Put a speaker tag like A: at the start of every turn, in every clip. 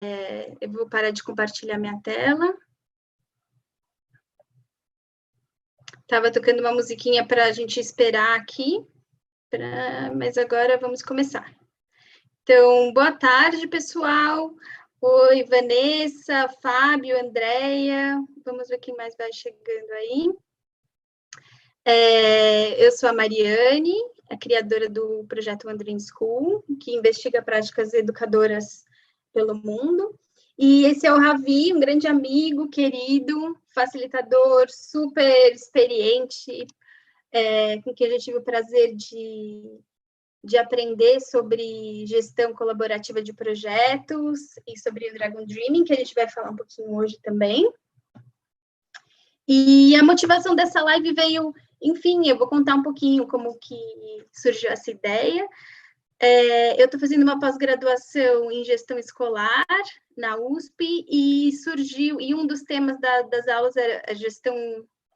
A: Eu vou parar de compartilhar minha tela. Estava tocando uma musiquinha para a gente esperar aqui, mas agora vamos começar. Então, boa tarde, pessoal. Oi, Vanessa, Fábio, Andréia. Vamos ver quem mais vai chegando aí. Eu sou a Mariane, a criadora do projeto Wandering School, que investiga práticas educadoras pelo mundo. E esse é o Ravi, um grande amigo, querido, facilitador, super experiente, com quem eu já tive o prazer de aprender sobre gestão colaborativa de projetos e sobre o Dragon Dreaming, que a gente vai falar um pouquinho hoje também. E a motivação dessa live veio, enfim, eu vou contar um pouquinho como que surgiu essa ideia. Eu estou fazendo uma pós-graduação em gestão escolar na USP e surgiu, e um dos temas das aulas era a gestão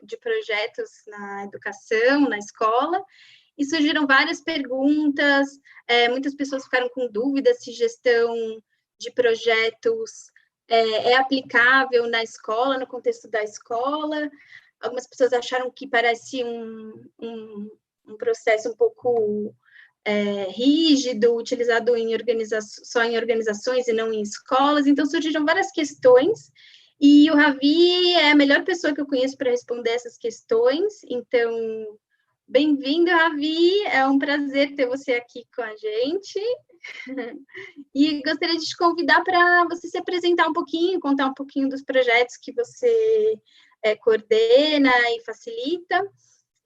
A: de projetos na educação, na escola, e surgiram várias perguntas, muitas pessoas ficaram com dúvidas se gestão de projetos é aplicável na escola, no contexto da escola. Algumas pessoas acharam que parecia um processo um pouco rígido, utilizado só em organizações e não em escolas. Então, surgiram várias questões, e o Ravi é a melhor pessoa que eu conheço para responder essas questões. Então, bem-vindo, Ravi, é um prazer ter você aqui com a gente. E gostaria de te convidar para você se apresentar um pouquinho, contar um pouquinho dos projetos que você coordena e facilita.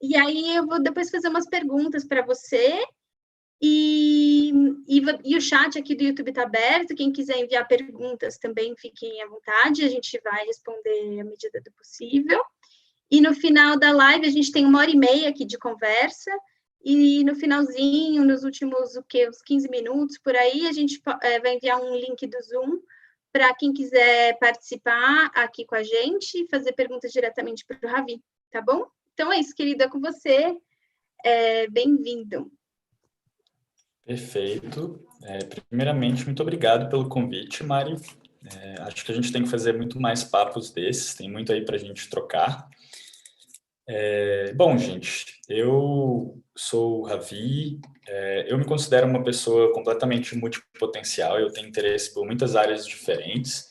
A: E aí eu vou depois fazer umas perguntas para você. E o chat aqui do YouTube está aberto, quem quiser enviar perguntas também, fiquem à vontade, a gente vai responder à medida do possível. E no final da live, a gente tem 1h30 aqui de conversa, e no finalzinho, nos últimos, uns 15 minutos, por aí, a gente vai enviar um link do Zoom para quem quiser participar aqui com a gente, fazer perguntas diretamente para o Ravi, tá bom? Então é isso, querida, é com você, bem-vindo.
B: Perfeito. Primeiramente, muito obrigado pelo convite, Mari. Acho que a gente tem que fazer muito mais papos desses, tem muito aí para a gente trocar. Bom, gente, eu sou o Ravi, eu me considero uma pessoa completamente multipotencial, eu tenho interesse por muitas áreas diferentes.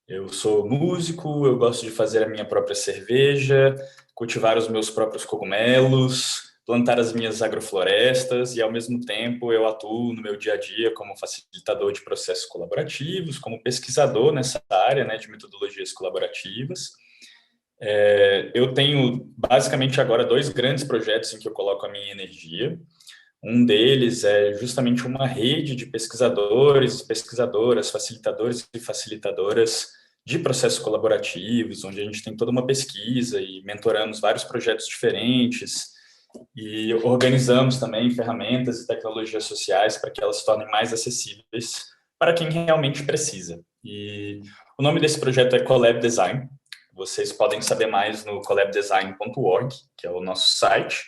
B: Eu sou músico, eu gosto de fazer a minha própria cerveja, cultivar os meus próprios cogumelos, plantar as minhas agroflorestas e, ao mesmo tempo, eu atuo no meu dia a dia como facilitador de processos colaborativos, como pesquisador nessa área, né, de metodologias colaborativas. Eu tenho, basicamente, agora 2 grandes projetos em que eu coloco a minha energia. Um deles é justamente uma rede de pesquisadores, pesquisadoras, facilitadores e facilitadoras de processos colaborativos, onde a gente tem toda uma pesquisa e mentoramos vários projetos diferentes e organizamos também ferramentas e tecnologias sociais para que elas se tornem mais acessíveis para quem realmente precisa. E o nome desse projeto é Collab Design. Vocês podem saber mais no collabdesign.org, que é o nosso site.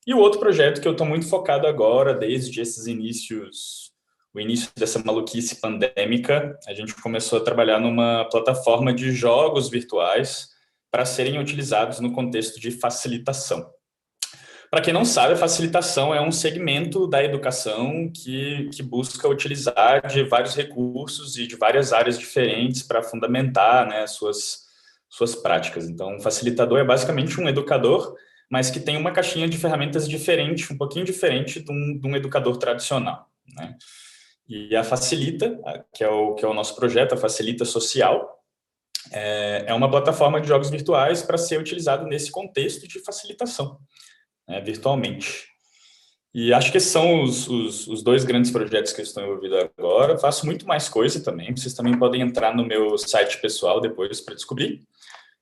B: E o outro projeto que eu estou muito focado agora, desde esses inícios, o início dessa maluquice pandêmica, a gente começou a trabalhar numa plataforma de jogos virtuais para serem utilizados no contexto de facilitação. Para quem não sabe, a facilitação é um segmento da educação que busca utilizar de vários recursos e de várias áreas diferentes para fundamentar, né, suas práticas. Então, um facilitador é basicamente um educador, mas que tem uma caixinha de ferramentas diferente, um pouquinho diferente de um educador tradicional, né? E a Facilita, que é o nosso projeto, a Facilita Social, é uma plataforma de jogos virtuais para ser utilizado nesse contexto de facilitação, né, virtualmente. E acho que esses são os 2 grandes projetos que eu estou envolvido agora. Faço muito mais coisa também, vocês também podem entrar no meu site pessoal depois para descobrir,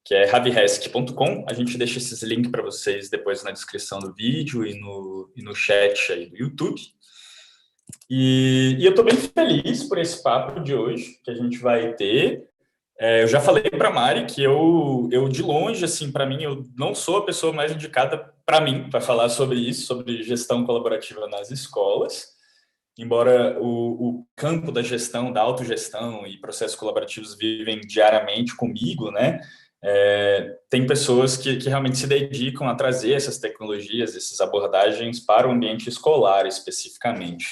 B: que é ravihesk.com. A gente deixa esses links para vocês depois na descrição do vídeo e no chat aí do YouTube. E eu estou bem feliz por esse papo de hoje que a gente vai ter. Eu já falei para a Mari que eu de longe, assim, para mim, eu não sou a pessoa mais indicada para mim para falar sobre isso, sobre gestão colaborativa nas escolas. embora o campo da gestão, da autogestão e processos colaborativos vivem diariamente comigo, né? Tem pessoas que realmente se dedicam a trazer essas tecnologias, essas abordagens para o ambiente escolar especificamente.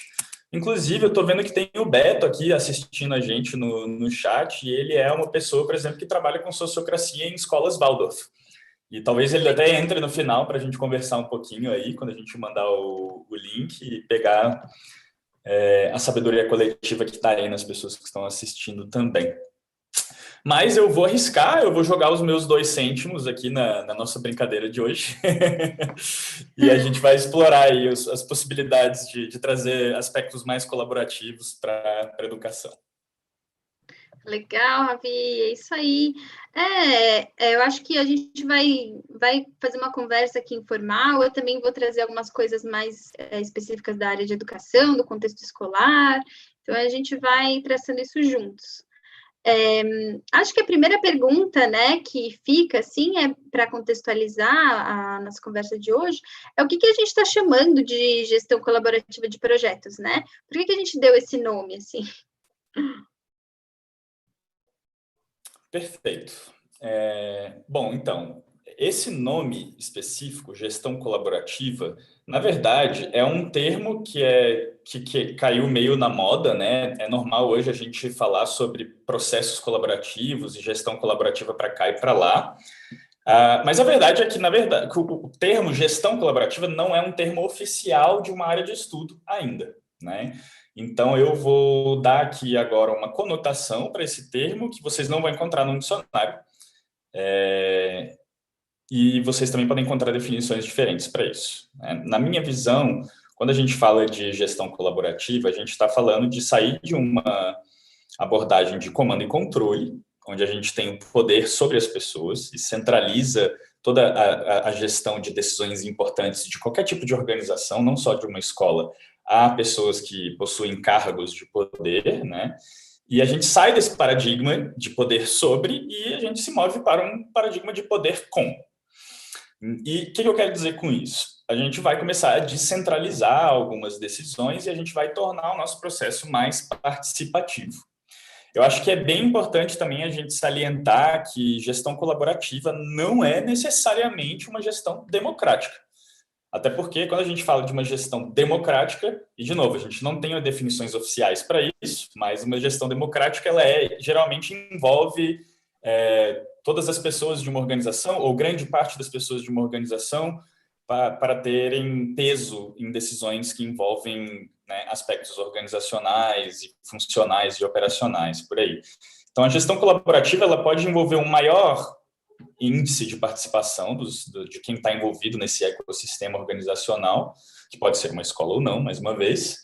B: Inclusive, eu estou vendo que tem o Beto aqui assistindo a gente no chat, e ele é uma pessoa, por exemplo, que trabalha com sociocracia em escolas Waldorf. E talvez ele até entre no final para a gente conversar um pouquinho aí, quando a gente mandar o link e pegar a sabedoria coletiva que está aí nas pessoas que estão assistindo também. Mas eu vou arriscar, eu vou jogar os meus 2 cêntimos aqui na nossa brincadeira de hoje. E a gente vai explorar aí as possibilidades de trazer aspectos mais colaborativos para a educação.
A: Legal, Ravi, é isso aí. Eu acho que a gente vai fazer uma conversa aqui informal. Eu também vou trazer algumas coisas mais específicas da área de educação, do contexto escolar. Então, a gente vai traçando isso juntos. Acho que a primeira pergunta, né, que fica, assim, para contextualizar a nossa conversa de hoje, é o que a gente está chamando de gestão colaborativa de projetos, né? Por que a gente deu esse nome, assim?
B: Perfeito. Bom, então, esse nome específico, gestão colaborativa, na verdade, é um termo que caiu meio na moda, né? É normal hoje a gente falar sobre processos colaborativos e gestão colaborativa para cá e para lá. Mas a verdade é que, na verdade, o termo gestão colaborativa não é um termo oficial de uma área de estudo ainda, né? Então, eu vou dar aqui agora uma conotação para esse termo que vocês não vão encontrar no dicionário. E vocês também podem encontrar definições diferentes para isso, né? Na minha visão, quando a gente fala de gestão colaborativa, a gente está falando de sair de uma abordagem de comando e controle, onde a gente tem o poder sobre as pessoas e centraliza toda a gestão de decisões importantes de qualquer tipo de organização, não só de uma escola, a pessoas que possuem cargos de poder, né? E a gente sai desse paradigma de poder sobre e a gente se move para um paradigma de poder com. E o que eu quero dizer com isso? A gente vai começar a descentralizar algumas decisões e a gente vai tornar o nosso processo mais participativo. Eu acho que é bem importante também a gente salientar que gestão colaborativa não é necessariamente uma gestão democrática. Até porque, quando a gente fala de uma gestão democrática, e de novo, a gente não tem definições oficiais para isso, mas uma gestão democrática, ela geralmente envolve todas as pessoas de uma organização, ou grande parte das pessoas de uma organização, para terem peso em decisões que envolvem, né, aspectos organizacionais e funcionais e operacionais, por aí. Então, a gestão colaborativa ela pode envolver um maior índice de participação de quem está envolvido nesse ecossistema organizacional, que pode ser uma escola ou não, mais uma vez,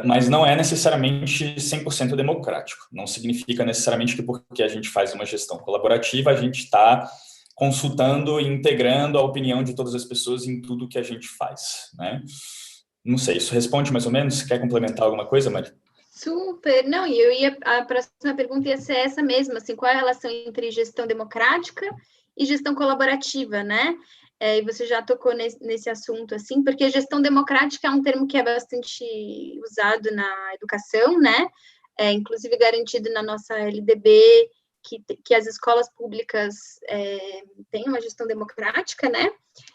B: mas não é necessariamente 100% democrático. Não significa necessariamente que porque a gente faz uma gestão colaborativa, a gente está consultando e integrando a opinião de todas as pessoas em tudo que a gente faz, né? Não sei, isso responde mais ou menos? Quer complementar alguma coisa, Mari?
A: Super, não, a próxima pergunta ia ser essa mesma, assim, qual é a relação entre gestão democrática e gestão colaborativa, né? E você já tocou nesse assunto, assim, porque gestão democrática é um termo que é bastante usado na educação, né? Inclusive garantido na nossa LDB, que as escolas públicas têm uma gestão democrática, né?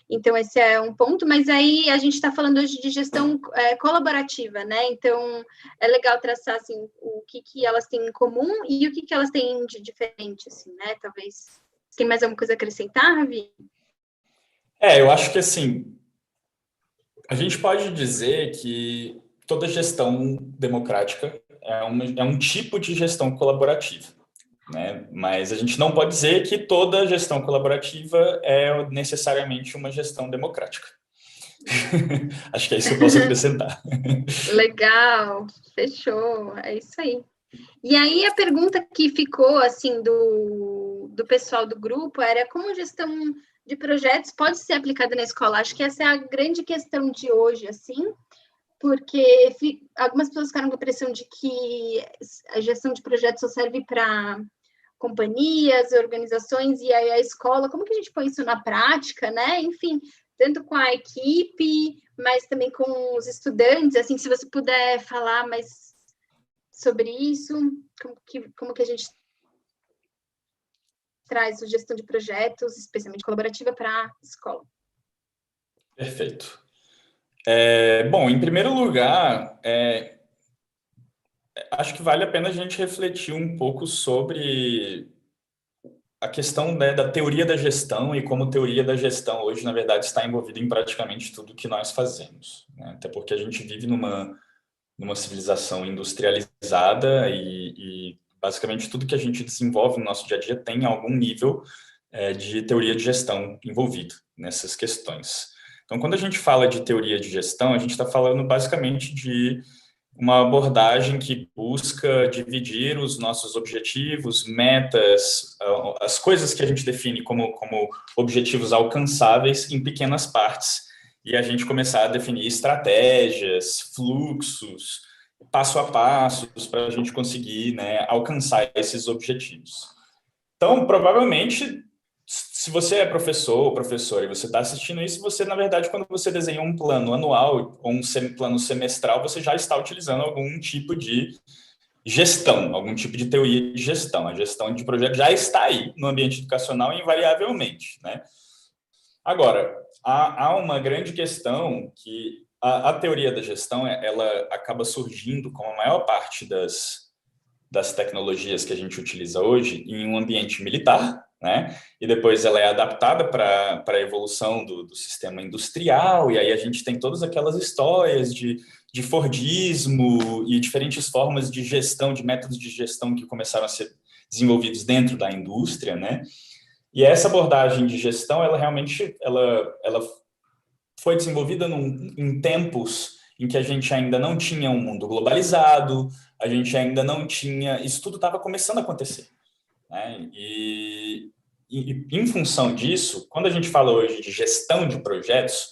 A: Então, esse é um ponto, mas aí a gente está falando hoje de gestão colaborativa, né? Então, é legal traçar, assim, o que elas têm em comum e o que elas têm de diferente, assim, né? Talvez. Tem mais alguma coisa a acrescentar, Ravi?
B: Eu acho que, assim, a gente pode dizer que toda gestão democrática é um tipo de gestão colaborativa, né? Mas a gente não pode dizer que toda gestão colaborativa é necessariamente uma gestão democrática. Acho que é isso que eu posso acrescentar.
A: Legal, fechou, é isso aí. E aí a pergunta que ficou, assim, do pessoal do grupo era como gestão de projetos pode ser aplicada na escola? Acho que essa é a grande questão de hoje, assim, porque algumas pessoas ficaram com a impressão de que a gestão de projetos só serve para companhias, organizações, e aí a escola, como que a gente põe isso na prática, né? Enfim, tanto com a equipe, mas também com os estudantes, assim, se você puder falar mais sobre isso, como que a gente traz a gestão de projetos, especialmente colaborativa, para a escola.
B: Perfeito. Bom, em primeiro lugar, acho que vale a pena a gente refletir um pouco sobre a questão, né, da teoria da gestão e como teoria da gestão hoje, na verdade, está envolvida em praticamente tudo que nós fazemos, né? Até porque a gente vive numa civilização industrializada e basicamente tudo que a gente desenvolve no nosso dia a dia tem algum nível de teoria de gestão envolvido nessas questões. Então, quando a gente fala de teoria de gestão, a gente está falando basicamente de uma abordagem que busca dividir os nossos objetivos, metas, as coisas que a gente define como objetivos alcançáveis em pequenas partes, e a gente começar a definir estratégias, fluxos, passo a passo, para a gente conseguir, né, alcançar esses objetivos. Então, provavelmente, se você é professor ou professora e você está assistindo isso, você, na verdade, quando você desenha um plano anual ou um plano semestral, você já está utilizando algum tipo de gestão, algum tipo de teoria de gestão. A gestão de projeto já está aí no ambiente educacional invariavelmente, né? Agora, há uma grande questão que a teoria da gestão, ela acaba surgindo como a maior parte das tecnologias que a gente utiliza hoje em um ambiente militar, né? E depois ela é adaptada para a evolução do sistema industrial, e aí a gente tem todas aquelas histórias de Fordismo e diferentes formas de gestão, de métodos de gestão que começaram a ser desenvolvidos dentro da indústria, né? E essa abordagem de gestão, ela realmente ela foi desenvolvida em tempos em que a gente ainda não tinha um mundo globalizado, a gente ainda não tinha... Isso tudo estava começando a acontecer, né? E em função disso, quando a gente fala hoje de gestão de projetos,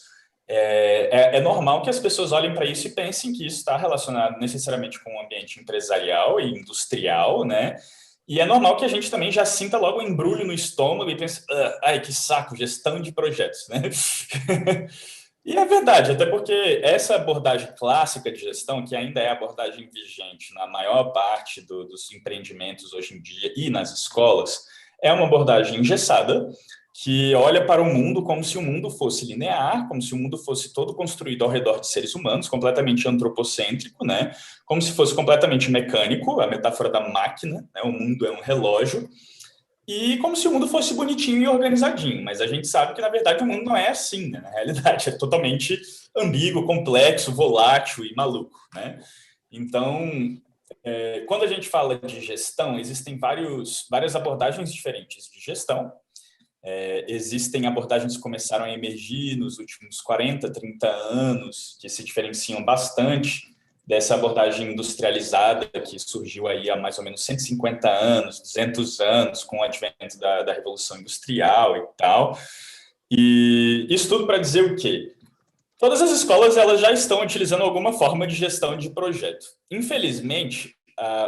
B: é normal que as pessoas olhem para isso e pensem que isso está relacionado necessariamente com o ambiente empresarial e industrial, né? E é normal que a gente também já sinta logo um embrulho no estômago e pense, ai, que saco, gestão de projetos, né? E é verdade, até porque essa abordagem clássica de gestão, que ainda é a abordagem vigente na maior parte dos empreendimentos hoje em dia e nas escolas, é uma abordagem engessada, que olha para o mundo como se o mundo fosse linear, como se o mundo fosse todo construído ao redor de seres humanos, completamente antropocêntrico, né? Como se fosse completamente mecânico, a metáfora da máquina, né? O mundo é um relógio, e como se o mundo fosse bonitinho e organizadinho, mas a gente sabe que, na verdade, o mundo não é assim, né? Na realidade, é totalmente ambíguo, complexo, volátil e maluco, né? Então, quando a gente fala de gestão, existem várias abordagens diferentes de gestão. Existem abordagens que começaram a emergir nos últimos 40, 30 anos, que se diferenciam bastante dessa abordagem industrializada que surgiu aí há mais ou menos 150 anos, 200 anos, com o advento da Revolução Industrial e tal. E isso tudo para dizer o quê? Todas as escolas elas já estão utilizando alguma forma de gestão de projeto. Infelizmente,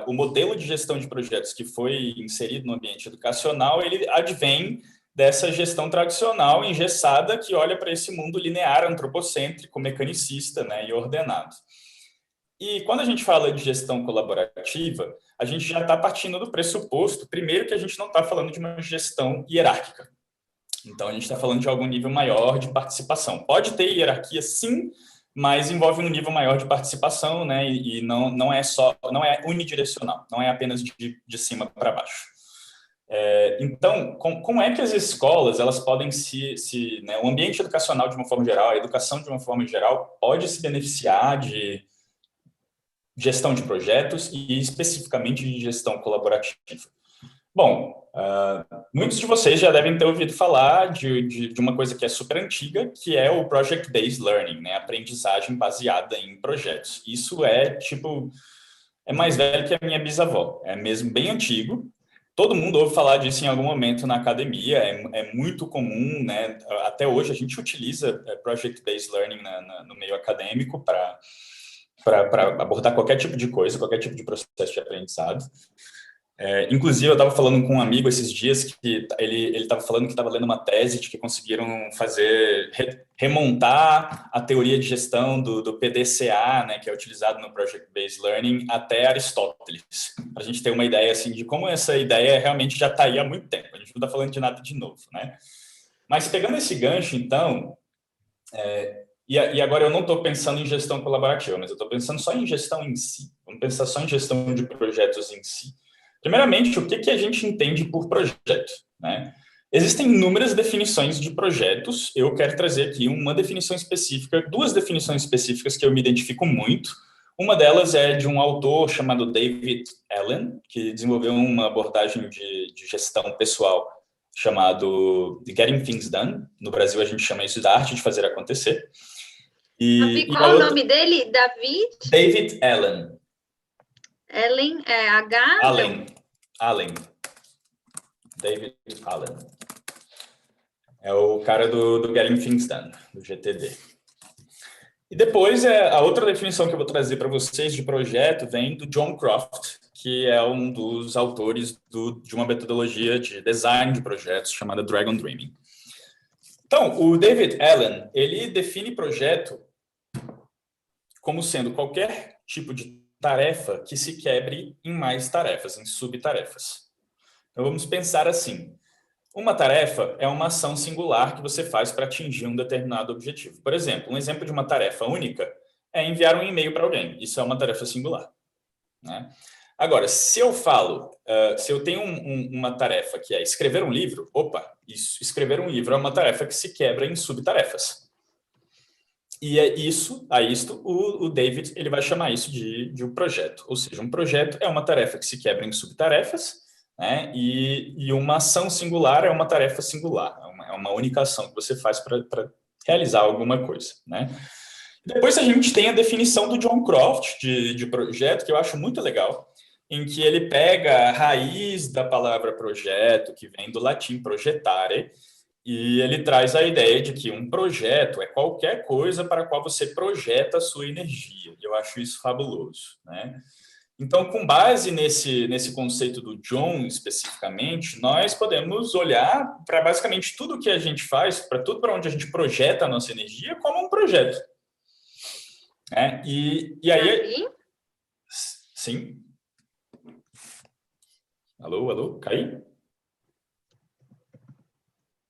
B: o modelo de gestão de projetos que foi inserido no ambiente educacional, ele advém dessa gestão tradicional, engessada, que olha para esse mundo linear, antropocêntrico, mecanicista, né, e ordenado. E quando a gente fala de gestão colaborativa, a gente já está partindo do pressuposto, primeiro, que a gente não está falando de uma gestão hierárquica. Então, a gente está falando de algum nível maior de participação. Pode ter hierarquia, sim, mas envolve um nível maior de participação, né? E não é unidirecional, não é apenas de cima para baixo. Então, como é que as escolas elas podem né, o ambiente educacional de uma forma geral, a educação de uma forma geral, pode se beneficiar de gestão de projetos e especificamente de gestão colaborativa? Bom, muitos de vocês já devem ter ouvido falar de uma coisa que é super antiga, que é o Project-Based Learning, né? Aprendizagem baseada em projetos. Isso é mais velho que a minha bisavó, é mesmo bem antigo. Todo mundo ouve falar disso em algum momento na academia, é muito comum, né? Até hoje a gente utiliza Project-Based Learning no meio acadêmico para abordar qualquer tipo de coisa, qualquer tipo de processo de aprendizado. Inclusive, eu estava falando com um amigo esses dias que ele estava falando que estava lendo uma tese de que conseguiram remontar a teoria de gestão do PDCA, né, que é utilizado no Project Based Learning, até Aristóteles, para a gente ter uma ideia assim, de como essa ideia realmente já está aí há muito tempo. A gente não está falando de nada de novo, né? Mas pegando esse gancho, então, e agora eu não estou pensando em gestão colaborativa, mas eu estou pensando só em gestão em si. Vamos pensar só em gestão de projetos em si. Primeiramente, o que a gente entende por projeto, né? Existem inúmeras definições de projetos. Eu quero trazer aqui uma definição específica, duas definições específicas que eu me identifico muito. Uma delas é de um autor chamado David Allen, que desenvolveu uma abordagem de gestão pessoal chamado The Getting Things Done. No Brasil, a gente chama isso da arte de fazer acontecer.
A: E qual o nome dele?
B: David Allen.
A: Allen, H?
B: Allen. David Allen. É o cara do Getting Things Done, do GTD. E depois, a outra definição que eu vou trazer para vocês de projeto vem do John Croft, que é um dos autores de uma metodologia de design de projetos chamada Dragon Dreaming. Então, o David Allen, ele define projeto como sendo qualquer tipo de tarefa que se quebre em mais tarefas, em subtarefas. Então, vamos pensar assim. Uma tarefa é uma ação singular que você faz para atingir um determinado objetivo. Por exemplo, um exemplo de uma tarefa única é enviar um e-mail para alguém. Isso é uma tarefa singular, né? Agora, se eu tenho uma tarefa que é escrever um livro, escrever um livro é uma tarefa que se quebra em subtarefas. E o David ele vai chamar isso de um projeto. Ou seja, um projeto é uma tarefa que se quebra em subtarefas, né? E uma ação singular é uma tarefa singular, é uma única ação que você faz para realizar alguma coisa, né? Depois a gente tem a definição do John Croft de projeto, que eu acho muito legal, em que ele pega a raiz da palavra projeto, que vem do latim projetare, e ele traz a ideia de que um projeto é qualquer coisa para a qual você projeta a sua energia. Eu acho isso fabuloso, né? Então, com base nesse conceito do John, especificamente, nós podemos olhar para basicamente tudo que a gente faz, para tudo para onde a gente projeta a nossa energia, como um projeto. E aí... Sim? Alô? Caí?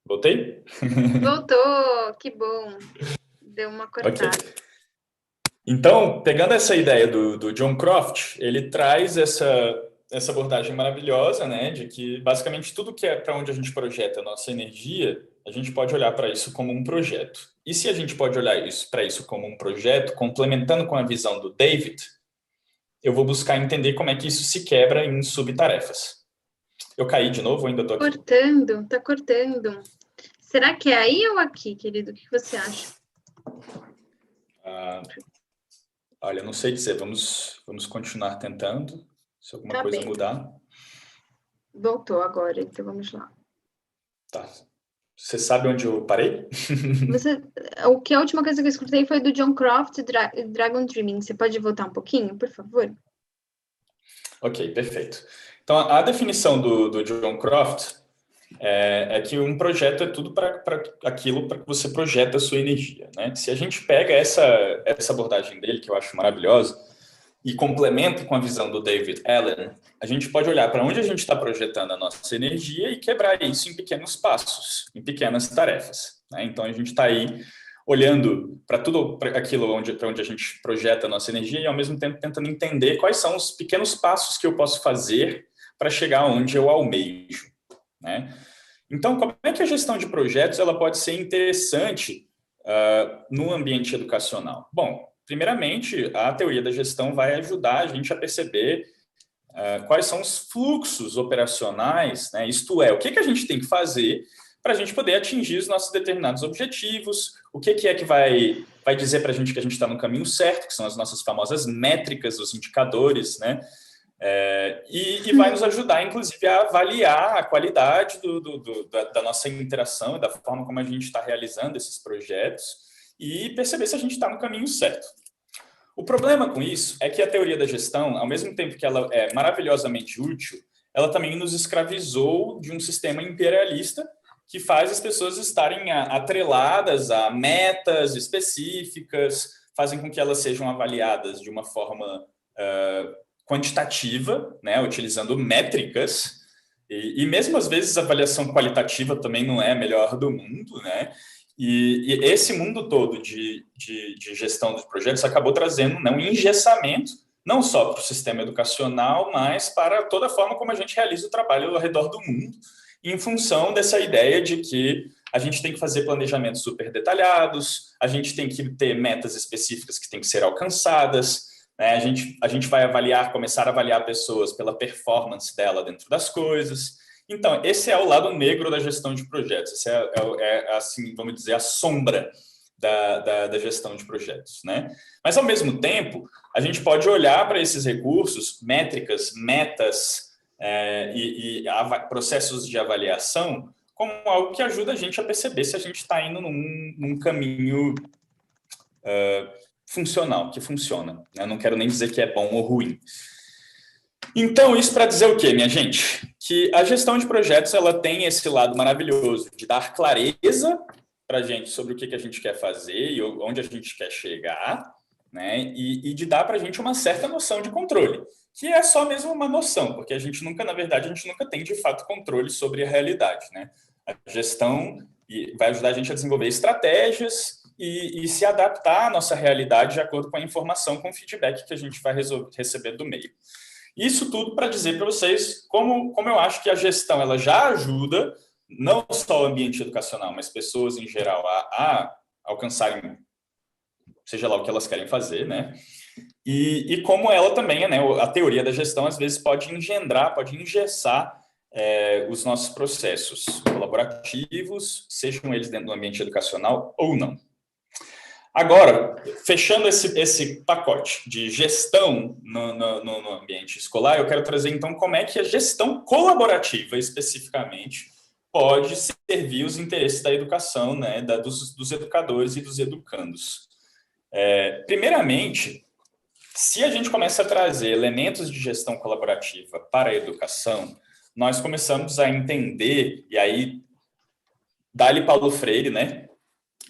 B: Voltei?
A: Voltou, que bom. Deu uma cortada.
B: Okay. Então, pegando essa ideia do John Croft, ele traz essa abordagem maravilhosa, né, de que basicamente tudo que é para onde a gente projeta a nossa energia, a gente pode olhar para isso como um projeto. E se a gente pode olhar para isso como um projeto, complementando com a visão do David, eu vou buscar entender como é que isso se quebra em subtarefas. Eu caí de novo ou ainda estou aqui?
A: Tá cortando. Será que é aí ou aqui, querido? O que você acha?
B: Olha, não sei dizer. Vamos continuar tentando. Se alguma coisa mudar.
A: Voltou agora, então vamos lá.
B: Tá. Você sabe onde eu parei?
A: A última coisa que eu escutei foi do John Croft, Dragon Dreaming. Você pode voltar um pouquinho, por favor?
B: Ok, perfeito. Então, a definição do John Croft é que um projeto é tudo para aquilo para que você projeta a sua energia, né? Se a gente pega essa abordagem dele, que eu acho maravilhosa, e complementa com a visão do David Allen, a gente pode olhar para onde a gente está projetando a nossa energia e quebrar isso em pequenos passos, em pequenas tarefas, né? Então, a gente está aí olhando para tudo aquilo para onde a gente projeta a nossa energia e, ao mesmo tempo, tentando entender quais são os pequenos passos que eu posso fazer para chegar onde eu almejo, né? Então, como é que a gestão de projetos ela pode ser interessante no ambiente educacional? Bom, primeiramente, a teoria da gestão vai ajudar a gente a perceber quais são os fluxos operacionais, né? Isto é, o que a gente tem que fazer para a gente poder atingir os nossos determinados objetivos, o que é que vai dizer para a gente que a gente está no caminho certo, que são as nossas famosas métricas, os indicadores, né? E vai nos ajudar, inclusive, a avaliar a qualidade da nossa interação e da forma como a gente está realizando esses projetos e perceber se a gente está no caminho certo. O problema com isso é que a teoria da gestão, ao mesmo tempo que ela é maravilhosamente útil, ela também nos escravizou de um sistema imperialista que faz as pessoas estarem atreladas a metas específicas, fazem com que elas sejam avaliadas de uma forma quantitativa, né, utilizando métricas, e mesmo às vezes a avaliação qualitativa também não é a melhor do mundo, né? E esse mundo todo de gestão de projetos acabou trazendo, né, um engessamento, não só para o sistema educacional, mas para toda a forma como a gente realiza o trabalho ao redor do mundo, em função dessa ideia de que a gente tem que fazer planejamentos super detalhados, a gente tem que ter metas específicas que têm que ser alcançadas, né? A gente vai começar a avaliar pessoas pela performance dela dentro das coisas. Então, esse é o lado negro da gestão de projetos, esse assim, vamos dizer, a sombra da gestão de projetos, né? Mas, ao mesmo tempo, a gente pode olhar para esses recursos, métricas, metas processos de avaliação como algo que ajuda a gente a perceber se a gente está indo num caminho funcional, que funciona. Eu não quero nem dizer que é bom ou ruim. Então, isso para dizer o quê, minha gente? Que a gestão de projetos ela tem esse lado maravilhoso de dar clareza para a gente sobre o que a gente quer fazer e onde a gente quer chegar, né? E de dar para a gente uma certa noção de controle, que é só mesmo uma noção, porque a gente nunca tem de fato controle sobre a realidade, né? A gestão vai ajudar a gente a desenvolver estratégias e se adaptar à nossa realidade de acordo com a informação, com o feedback que a gente vai receber do meio. Isso tudo para dizer para vocês como eu acho que a gestão ela já ajuda, não só o ambiente educacional, mas pessoas em geral a alcançarem, seja lá o que elas querem fazer, né? E como ela também, né, a teoria da gestão às vezes pode engessar os nossos processos colaborativos, sejam eles dentro do ambiente educacional ou não. Agora, fechando esse pacote de gestão no ambiente escolar, eu quero trazer, então, como é que a gestão colaborativa, especificamente, pode servir os interesses da educação, né, dos educadores e dos educandos. Primeiramente, se a gente começa a trazer elementos de gestão colaborativa para a educação, nós começamos a entender, e aí, dá-lhe Paulo Freire, né?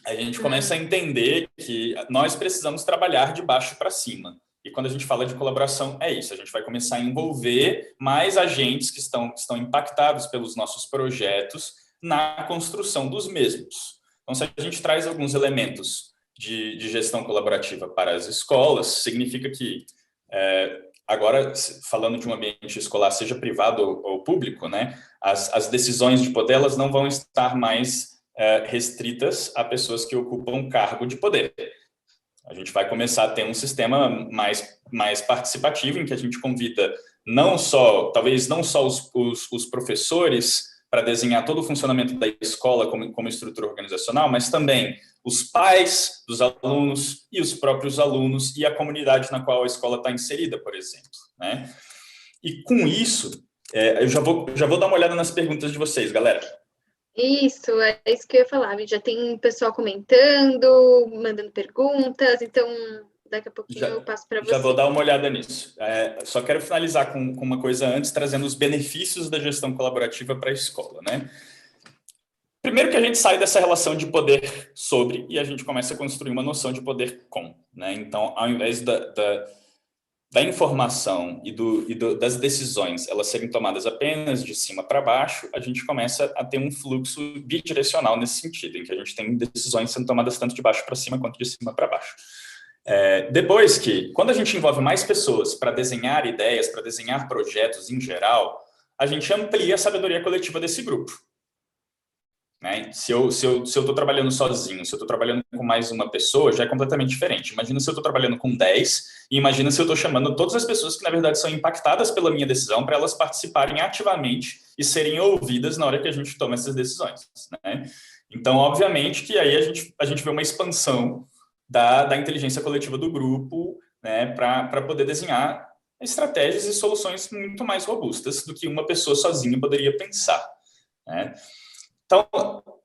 B: A gente começa a entender que nós precisamos trabalhar de baixo para cima. E quando a gente fala de colaboração, é isso. A gente vai começar a envolver mais agentes que estão impactados pelos nossos projetos na construção dos mesmos. Então, se a gente traz alguns elementos de gestão colaborativa para as escolas, significa que, agora, falando de um ambiente escolar, seja privado ou público, né, as decisões de poder elas não vão estar mais restritas a pessoas que ocupam cargo de poder. A gente vai começar a ter um sistema mais participativo, em que a gente convida talvez não só os professores para desenhar todo o funcionamento da escola como estrutura organizacional, mas também os pais dos alunos e os próprios alunos e a comunidade na qual a escola está inserida, por exemplo, né? E com isso, eu já vou dar uma olhada nas perguntas de vocês, galera.
A: Isso, é isso que eu ia falar. Já tem pessoal comentando, mandando perguntas, então daqui a pouquinho eu passo para você.
B: Já vou dar uma olhada nisso. Só quero finalizar com uma coisa antes, trazendo os benefícios da gestão colaborativa para a escola, né? Primeiro que a gente sai dessa relação de poder sobre e a gente começa a construir uma noção de poder com, né? Então, ao invés da informação e das decisões elas serem tomadas apenas de cima para baixo, a gente começa a ter um fluxo bidirecional nesse sentido, em que a gente tem decisões sendo tomadas tanto de baixo para cima quanto de cima para baixo. Depois que, quando a gente envolve mais pessoas para desenhar ideias, para desenhar projetos em geral, a gente amplia a sabedoria coletiva desse grupo. Né? Se eu estou trabalhando sozinho, se eu estou trabalhando com mais uma pessoa, já é completamente diferente. Imagina se eu estou trabalhando com 10 e imagina se eu estou chamando todas as pessoas que, na verdade, são impactadas pela minha decisão para elas participarem ativamente e serem ouvidas na hora que a gente toma essas decisões. Né? Então, obviamente, que aí a gente vê uma expansão da inteligência coletiva do grupo, né, para poder desenhar estratégias e soluções muito mais robustas do que uma pessoa sozinha poderia pensar. Né? Então,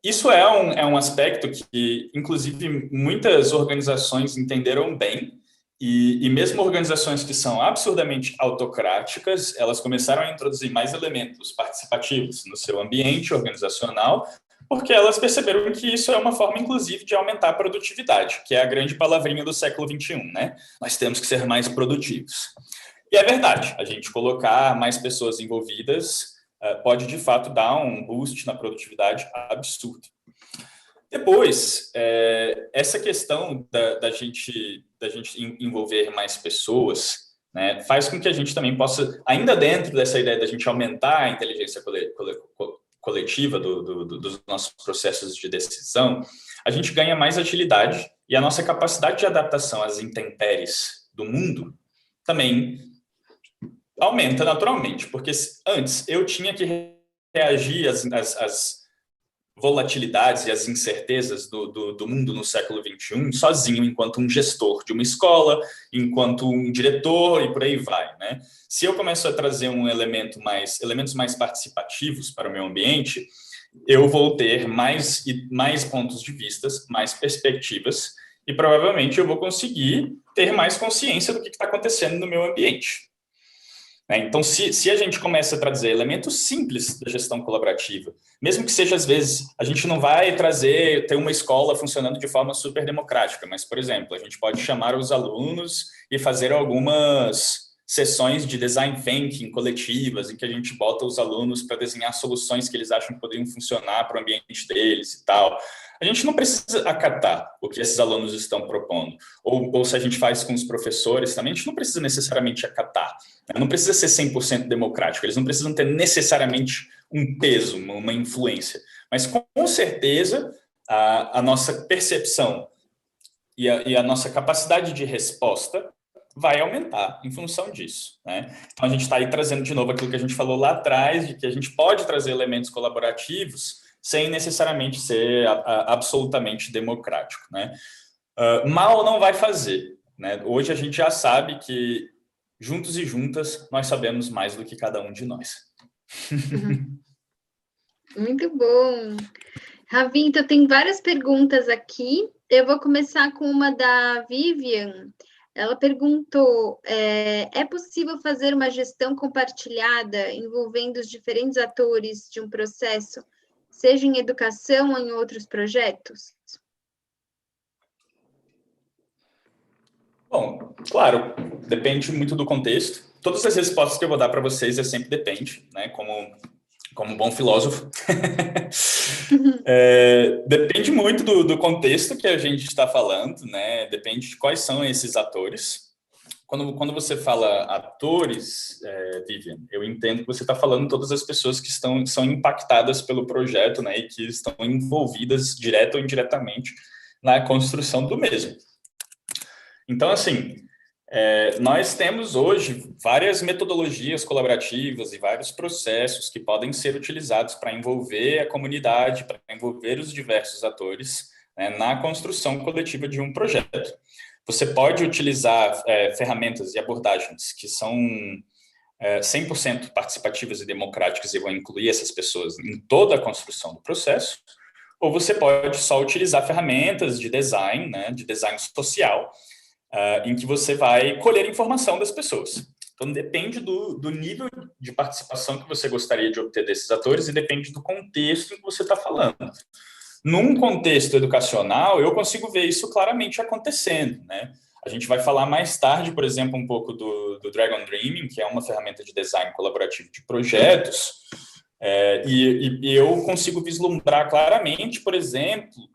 B: isso é um aspecto que, inclusive, muitas organizações entenderam bem E mesmo organizações que são absurdamente autocráticas, elas começaram a introduzir mais elementos participativos no seu ambiente organizacional, porque elas perceberam que isso é uma forma, inclusive, de aumentar a produtividade, que é a grande palavrinha do século XXI, né? Nós temos que ser mais produtivos. E é verdade, a gente colocar mais pessoas envolvidas pode, de fato, dar um boost na produtividade absurdo. Depois, essa questão da gente envolver mais pessoas, né, faz com que a gente também possa, ainda dentro dessa ideia da gente aumentar a inteligência coletiva dos nossos processos de decisão, a gente ganha mais agilidade e a nossa capacidade de adaptação às intempéries do mundo também aumenta naturalmente, porque antes eu tinha que reagir às volatilidades e as incertezas do mundo no século XXI sozinho, enquanto um gestor de uma escola, enquanto um diretor e por aí vai, né? Se eu começo a trazer elementos mais participativos para o meu ambiente, eu vou ter mais pontos de vista, mais perspectivas, e provavelmente eu vou conseguir ter mais consciência do que está acontecendo no meu ambiente. Então, se a gente começa a trazer elementos simples da gestão colaborativa, mesmo que seja, às vezes, a gente não vai ter uma escola funcionando de forma super democrática, mas, por exemplo, a gente pode chamar os alunos e fazer algumas sessões de design thinking coletivas, em que a gente bota os alunos para desenhar soluções que eles acham que poderiam funcionar para o ambiente deles e tal. A gente não precisa acatar o que esses alunos estão propondo. Ou se a gente faz com os professores também, a gente não precisa necessariamente acatar. Não precisa ser 100% democrático, eles não precisam ter necessariamente um peso, uma influência. Mas, com certeza, a nossa percepção e a nossa capacidade de resposta vai aumentar em função disso, né? Então, a gente está aí trazendo de novo aquilo que a gente falou lá atrás, de que a gente pode trazer elementos colaborativos sem necessariamente ser absolutamente democrático, né? Mal não vai fazer, né? Hoje a gente já sabe que juntos e juntas nós sabemos mais do que cada um de nós.
A: Muito bom. Ravi, então tem várias perguntas aqui. Eu vou começar com uma da Vivian. Ela perguntou, é possível fazer uma gestão compartilhada envolvendo os diferentes atores de um processo, seja em educação ou em outros projetos?
B: Bom, claro, depende muito do contexto. Todas as respostas que eu vou dar para vocês sempre depende, né? Como bom filósofo. Depende muito do contexto que a gente está falando, né? Depende de quais são esses atores. Quando você fala atores, Vivian, eu entendo que você está falando todas as pessoas que são impactadas pelo projeto, né? E que estão envolvidas, direta ou indiretamente, na construção do mesmo. Então, assim, nós temos hoje várias metodologias colaborativas e vários processos que podem ser utilizados para envolver a comunidade, para envolver os diversos atores, né, na construção coletiva de um projeto. Você pode utilizar ferramentas e abordagens que são 100% participativas e democráticas e vão incluir essas pessoas em toda a construção do processo, ou você pode só utilizar ferramentas de design, né, de design social, em que você vai colher informação das pessoas. Então, depende do nível de participação que você gostaria de obter desses atores e depende do contexto em que você está falando. Num contexto educacional, eu consigo ver isso claramente acontecendo, né? A gente vai falar mais tarde, por exemplo, um pouco do Dragon Dreaming, que é uma ferramenta de design colaborativo de projetos, e eu consigo vislumbrar claramente, por exemplo,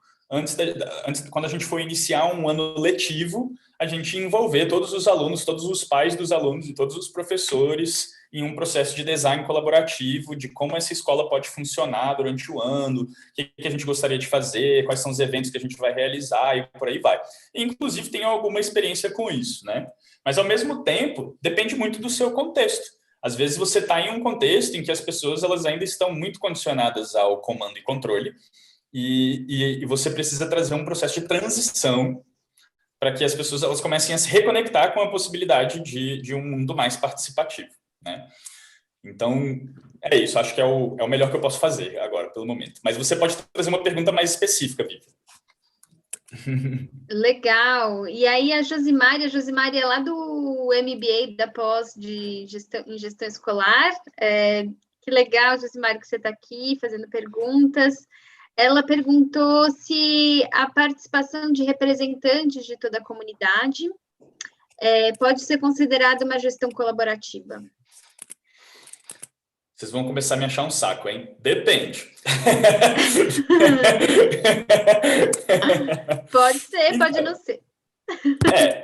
B: quando a gente for iniciar um ano letivo, a gente envolver todos os alunos, todos os pais dos alunos e todos os professores em um processo de design colaborativo, de como essa escola pode funcionar durante o ano, o que a gente gostaria de fazer, quais são os eventos que a gente vai realizar e por aí vai. E, inclusive, tenho alguma experiência com isso, né? Mas, ao mesmo tempo, depende muito do seu contexto. Às vezes, você está em um contexto em que as pessoas elas ainda estão muito condicionadas ao comando e controle, e você precisa trazer um processo de transição para que as pessoas elas comecem a se reconectar com a possibilidade de um mundo mais participativo, né? Então, é isso. Acho que é o melhor que eu posso fazer agora, pelo momento. Mas você pode trazer uma pergunta mais específica, Vivi.
A: Legal. E aí a Josimari é lá do MBA da pós de gestão, em gestão escolar. Que legal, Josimari, que você está aqui fazendo perguntas. Ela perguntou se a participação de representantes de toda a comunidade pode ser considerada uma gestão colaborativa.
B: Vocês vão começar a me achar um saco, hein? Depende.
A: Pode ser, pode não ser.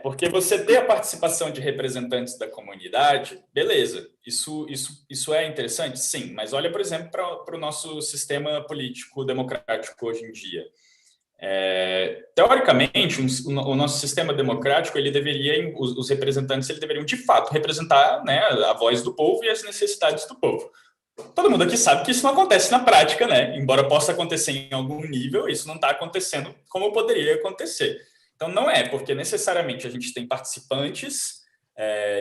B: Porque você ter a participação de representantes da comunidade, beleza, isso é interessante, sim, mas olha, por exemplo, para o nosso sistema político democrático hoje em dia. Teoricamente, o nosso sistema democrático, ele deveria, os representantes, eles deveriam de fato representar, né, a voz do povo e as necessidades do povo. Todo mundo aqui sabe que isso não acontece na prática, né? Embora possa acontecer em algum nível, isso não está acontecendo como poderia acontecer. Então, não é porque necessariamente a gente tem participantes,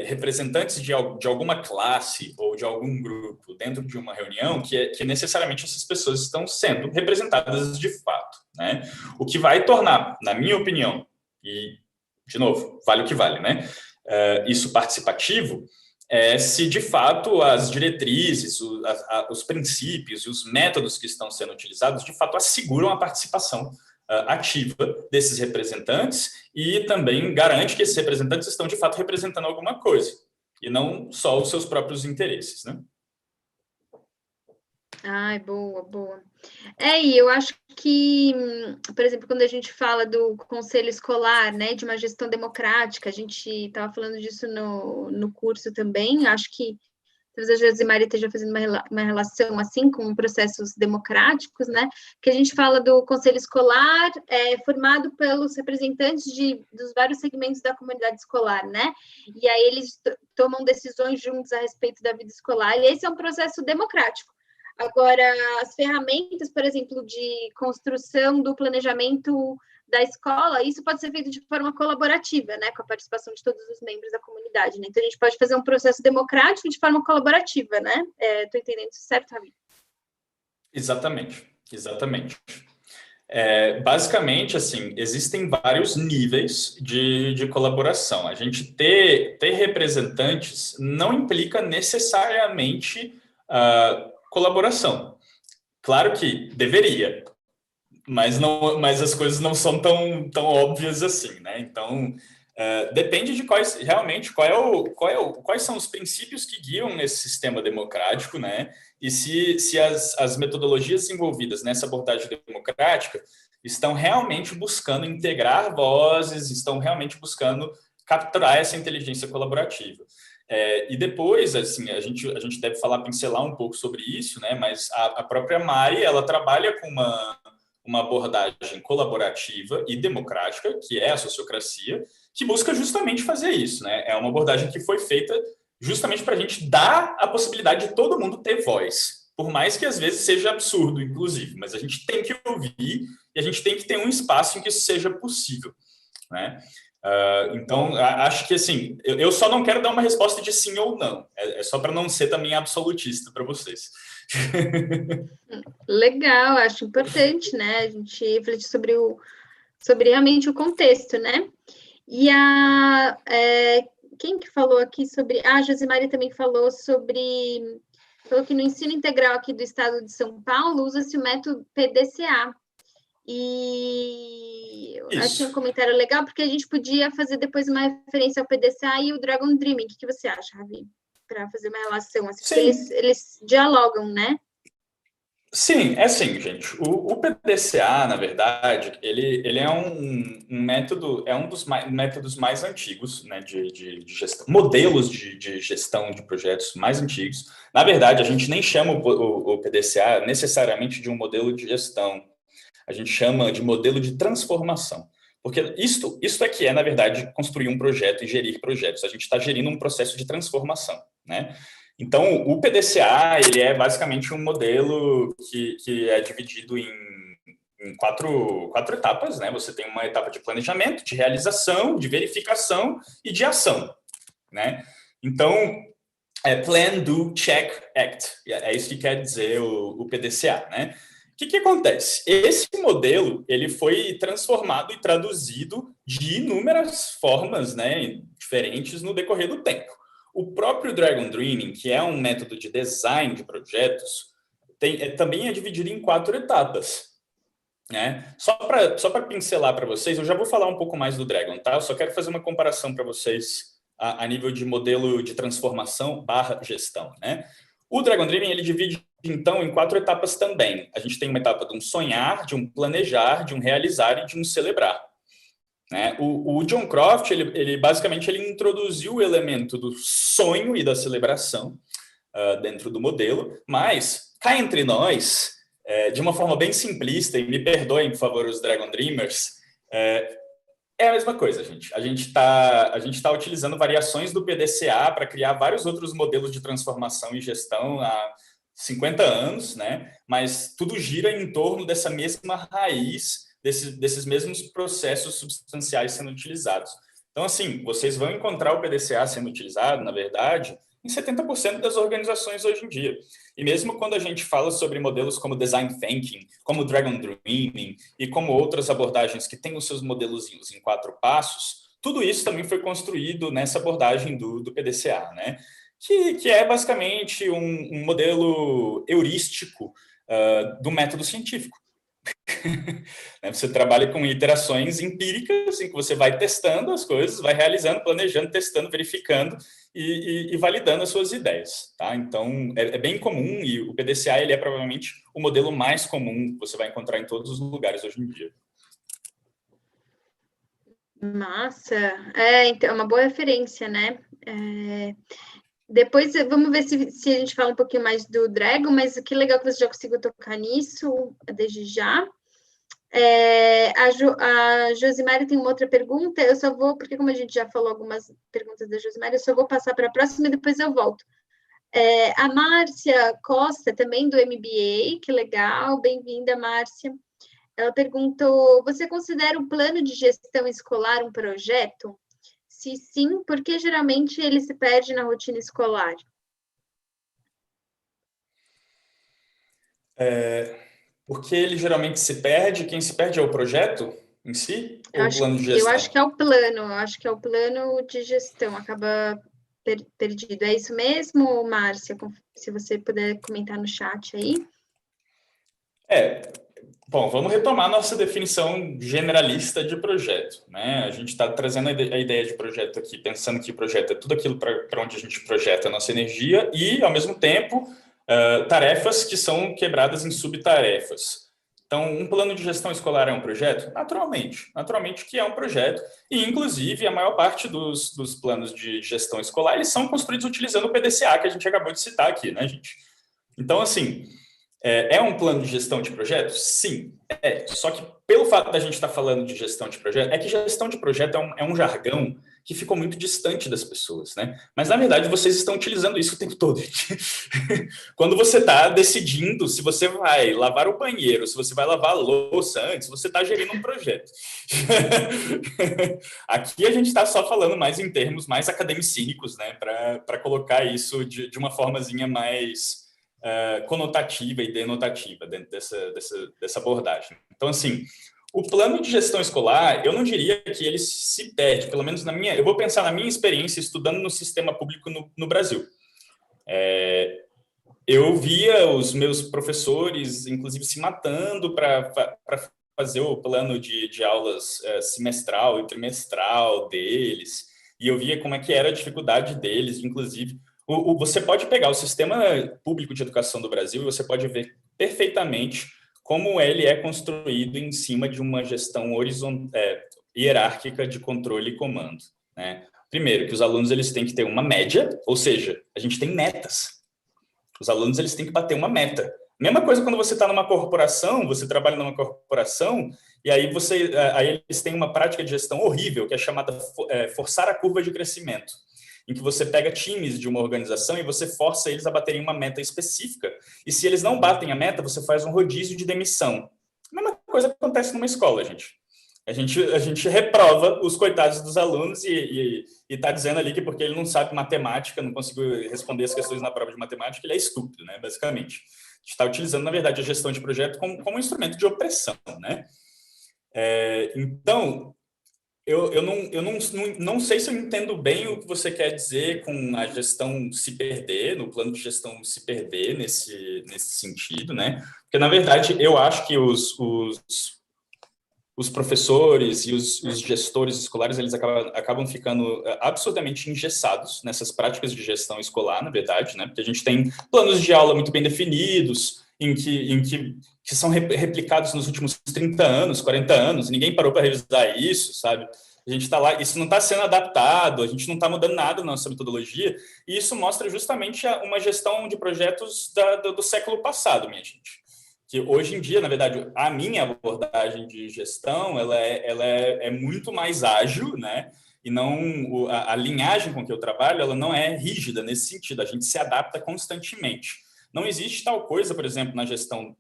B: representantes de alguma classe ou de algum grupo dentro de uma reunião que necessariamente essas pessoas estão sendo representadas de fato, né? O que vai tornar, na minha opinião, e, de novo, vale o que vale, né? Isso participativo, se de fato as diretrizes, os princípios e os métodos que estão sendo utilizados, de fato asseguram a participação ativa desses representantes e também garante que esses representantes estão de fato representando alguma coisa e não só os seus próprios interesses, né?
A: Ai, boa, boa. E eu acho que, por exemplo, quando a gente fala do conselho escolar, né, de uma gestão democrática, a gente estava falando disso no curso também, acho que talvez a Josimari esteja fazendo uma relação assim com processos democráticos, né, que a gente fala do conselho escolar formado pelos representantes dos vários segmentos da comunidade escolar, né, e aí eles tomam decisões juntos a respeito da vida escolar, e esse é um processo democrático. Agora, as ferramentas, por exemplo, de construção do planejamento da escola, isso pode ser feito de forma colaborativa, né, com a participação de todos os membros da comunidade, né? Então, a gente pode fazer um processo democrático de forma colaborativa, né? Estou entendendo isso certo, Ravi?
B: Exatamente. Basicamente, assim, existem vários níveis de colaboração. A gente ter representantes não implica necessariamente colaboração. Claro que deveria, mas as coisas não são tão óbvias assim, né? Então, depende de quais são os princípios que guiam esse sistema democrático, né? E se as metodologias envolvidas nessa abordagem democrática estão realmente buscando integrar vozes, estão realmente buscando capturar essa inteligência colaborativa. E depois, assim, a gente deve pincelar um pouco sobre isso, né? Mas a própria Mari, ela trabalha com uma abordagem colaborativa e democrática, que é a sociocracia, que busca justamente fazer isso, né? É uma abordagem que foi feita justamente para a gente dar a possibilidade de todo mundo ter voz, por mais que às vezes seja absurdo, inclusive, mas a gente tem que ouvir e a gente tem que ter um espaço em que isso seja possível, né? Então, acho que assim, eu só não quero dar uma resposta de sim ou não. É só para não ser também absolutista para vocês.
A: Legal, acho importante, né? A gente refletir sobre realmente o contexto, né? E quem que falou aqui sobre... A Josimari também falou que no ensino integral aqui do estado de São Paulo usa-se o método PDCA. E eu achei um comentário legal, porque a gente podia fazer depois uma referência ao PDCA e o Dragon Dreaming. O que você acha, Ravi? Para fazer uma relação, assim, porque eles dialogam, né?
B: Sim, é assim, gente. O PDCA, na verdade, ele é um método, é um dos métodos mais antigos, né, de gestão, modelos de gestão de projetos mais antigos. Na verdade, a gente nem chama o PDCA necessariamente de um modelo de gestão. A gente chama de modelo de transformação. Porque isto é que é, na verdade, construir um projeto e gerir projetos. A gente está gerindo um processo de transformação, né? Então, o PDCA, ele é basicamente um modelo que é dividido em quatro etapas, né? Você tem uma etapa de planejamento, de realização, de verificação e de ação, né? Então, Plan, Do, Check, Act. É isso que quer dizer o PDCA, né? que acontece? Esse modelo ele foi transformado e traduzido de inúmeras formas, né, diferentes no decorrer do tempo. O próprio Dragon Dreaming, que é um método de design de projetos, também é dividido em 4 etapas. Né? Só para pincelar para vocês, eu já vou falar um pouco mais do Dragon, tá? Eu só quero fazer uma comparação para vocês a nível de modelo de transformação / gestão, né? O Dragon Dreaming, ele divide, então, em 4 etapas também. A gente tem uma etapa de um sonhar, de um planejar, de um realizar e de um celebrar. Né? O John Croft, ele basicamente ele introduziu o elemento do sonho e da celebração dentro do modelo, mas, cá entre nós, de uma forma bem simplista, e me perdoem, por favor, os Dragon Dreamers, é a mesma coisa, gente. A gente tá utilizando variações do PDCA para criar vários outros modelos de transformação e gestão há 50 anos, né? Mas tudo gira em torno dessa mesma raiz, desses mesmos processos substanciais sendo utilizados. Então, assim, vocês vão encontrar o PDCA sendo utilizado, na verdade, em 70% das organizações hoje em dia. E mesmo quando a gente fala sobre modelos como Design Thinking, como Dragon Dreaming e como outras abordagens que têm os seus modelozinhos em 4 passos, tudo isso também foi construído nessa abordagem do PDCA, né? Que é basicamente um modelo heurístico do método científico. Você trabalha com iterações empíricas em que você vai testando as coisas, vai realizando, planejando, testando, verificando e validando as suas ideias. Tá? Então, é bem comum e o PDCA ele é provavelmente o modelo mais comum que você vai encontrar em todos os lugares hoje em dia.
A: Massa! Então, é uma boa referência, né? Depois, vamos ver se a gente fala um pouquinho mais do Dragon, mas que legal que você já conseguiu tocar nisso desde já. A Josimari tem uma outra pergunta, eu só vou, porque como a gente já falou algumas perguntas da Josimari, eu só vou passar para a próxima e depois eu volto. A Márcia Costa, também do MBA, que legal, bem-vinda, Márcia. Ela perguntou, você considera o plano de gestão escolar um projeto? Se sim, por que geralmente ele se perde na rotina escolar?
B: Porque ele geralmente se perde, quem se perde é o projeto em si ou o plano de gestão?
A: Eu acho que é o plano de gestão, acaba perdido. É isso mesmo, Márcia? Se você puder comentar no chat aí.
B: Bom, vamos retomar nossa definição generalista de projeto, né? A gente está trazendo a ideia de projeto aqui, pensando que o projeto é tudo aquilo para onde a gente projeta a nossa energia e, ao mesmo tempo, tarefas que são quebradas em subtarefas. Então, um plano de gestão escolar é um projeto? Naturalmente que é um projeto. E, inclusive, a maior parte dos planos de gestão escolar, eles são construídos utilizando o PDCA, que a gente acabou de citar aqui, né, gente? Então, assim, é um plano de gestão de projeto? Sim, Só que, pelo fato da gente estar falando de gestão de projeto, que gestão de projeto é um jargão que ficou muito distante das pessoas, né? Mas, na verdade, vocês estão utilizando isso o tempo todo. Quando você está decidindo se você vai lavar o banheiro, se você vai lavar a louça antes, você está gerindo um projeto. Aqui a gente está só falando mais em termos mais academicínicos, né? Para colocar isso de uma formazinha mais conotativa e denotativa dentro dessa abordagem. Então, assim, o plano de gestão escolar, eu não diria que ele se perde, pelo menos eu vou pensar na minha experiência estudando no sistema público no Brasil. Eu via os meus professores, inclusive, se matando para fazer o plano de aulas semestral e trimestral deles, e eu via como é que era a dificuldade deles, inclusive. Você pode pegar o sistema público de educação do Brasil e você pode ver perfeitamente como ele é construído em cima de uma gestão hierárquica de controle e comando. Né? Primeiro, que os alunos eles têm que ter uma média, ou seja, a gente tem metas. Os alunos eles têm que bater uma meta. Mesma coisa quando você está numa corporação, você trabalha numa corporação, e aí eles têm uma prática de gestão horrível, que é chamada forçar a curva de crescimento, em que você pega times de uma organização e você força eles a baterem uma meta específica. E se eles não batem a meta, você faz um rodízio de demissão. A mesma coisa acontece numa escola, gente. A gente reprova os coitados dos alunos e está dizendo ali que porque ele não sabe matemática, não conseguiu responder as questões na prova de matemática, ele é estúpido, né, basicamente. está utilizando, na verdade, a gestão de projeto como um instrumento de opressão, né? Então, eu não sei se eu entendo bem o que você quer dizer com a gestão se perder, no plano de gestão se perder nesse sentido, né? Porque, na verdade, eu acho que os professores e os gestores escolares, eles acabam ficando absurdamente engessados nessas práticas de gestão escolar, na verdade, né? Porque a gente tem planos de aula muito bem definidos, que são replicados nos últimos 30 anos, 40 anos, ninguém parou para revisar isso, sabe? A gente está lá, isso não está sendo adaptado, a gente não está mudando nada na nossa metodologia, e isso mostra justamente uma gestão de projetos do século passado, minha gente. Que hoje em dia, na verdade, a minha abordagem de gestão, ela é muito mais ágil, né? E não a linhagem com que eu trabalho, ela não é rígida nesse sentido, a gente se adapta constantemente. Não existe tal coisa, por exemplo, na gestão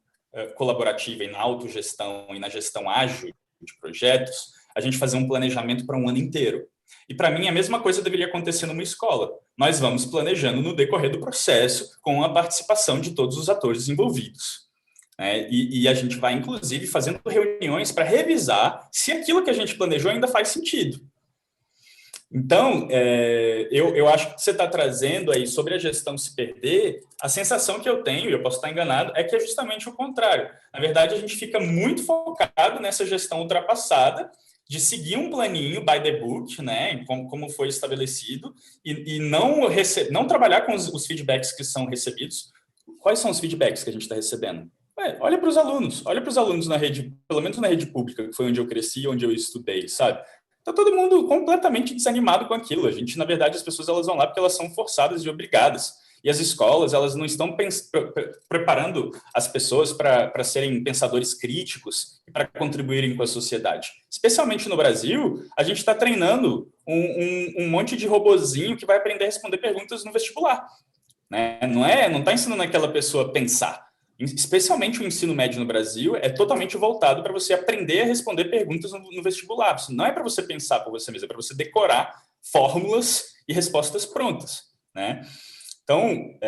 B: colaborativa e na autogestão e na gestão ágil de projetos, a gente fazer um planejamento para um ano inteiro. E, para mim, a mesma coisa deveria acontecer numa escola. Nós vamos planejando no decorrer do processo com a participação de todos os atores envolvidos. E a gente vai, inclusive, fazendo reuniões para revisar se aquilo que a gente planejou ainda faz sentido. Então, eu acho que você está trazendo aí sobre a gestão se perder, a sensação que eu tenho, e eu posso estar enganado, é que é justamente o contrário. Na verdade, a gente fica muito focado nessa gestão ultrapassada, de seguir um planinho by the book, né, como foi estabelecido, e não trabalhar com os feedbacks que são recebidos. Quais são os feedbacks que a gente está recebendo? Olha para os alunos na rede, pelo menos na rede pública, que foi onde eu cresci, onde eu estudei, sabe? Está todo mundo completamente desanimado com aquilo. A gente, na verdade, as pessoas elas vão lá porque elas são forçadas e obrigadas. E as escolas, elas não estão preparando as pessoas para serem pensadores críticos e para contribuírem com a sociedade. Especialmente no Brasil, a gente está treinando um monte de robozinho que vai aprender a responder perguntas no vestibular. Né? Não está ensinando aquela pessoa a pensar. Especialmente o ensino médio no Brasil é totalmente voltado para você aprender a responder perguntas no vestibular. Não é para você pensar por você mesmo, é para você decorar fórmulas e respostas prontas, né? Então,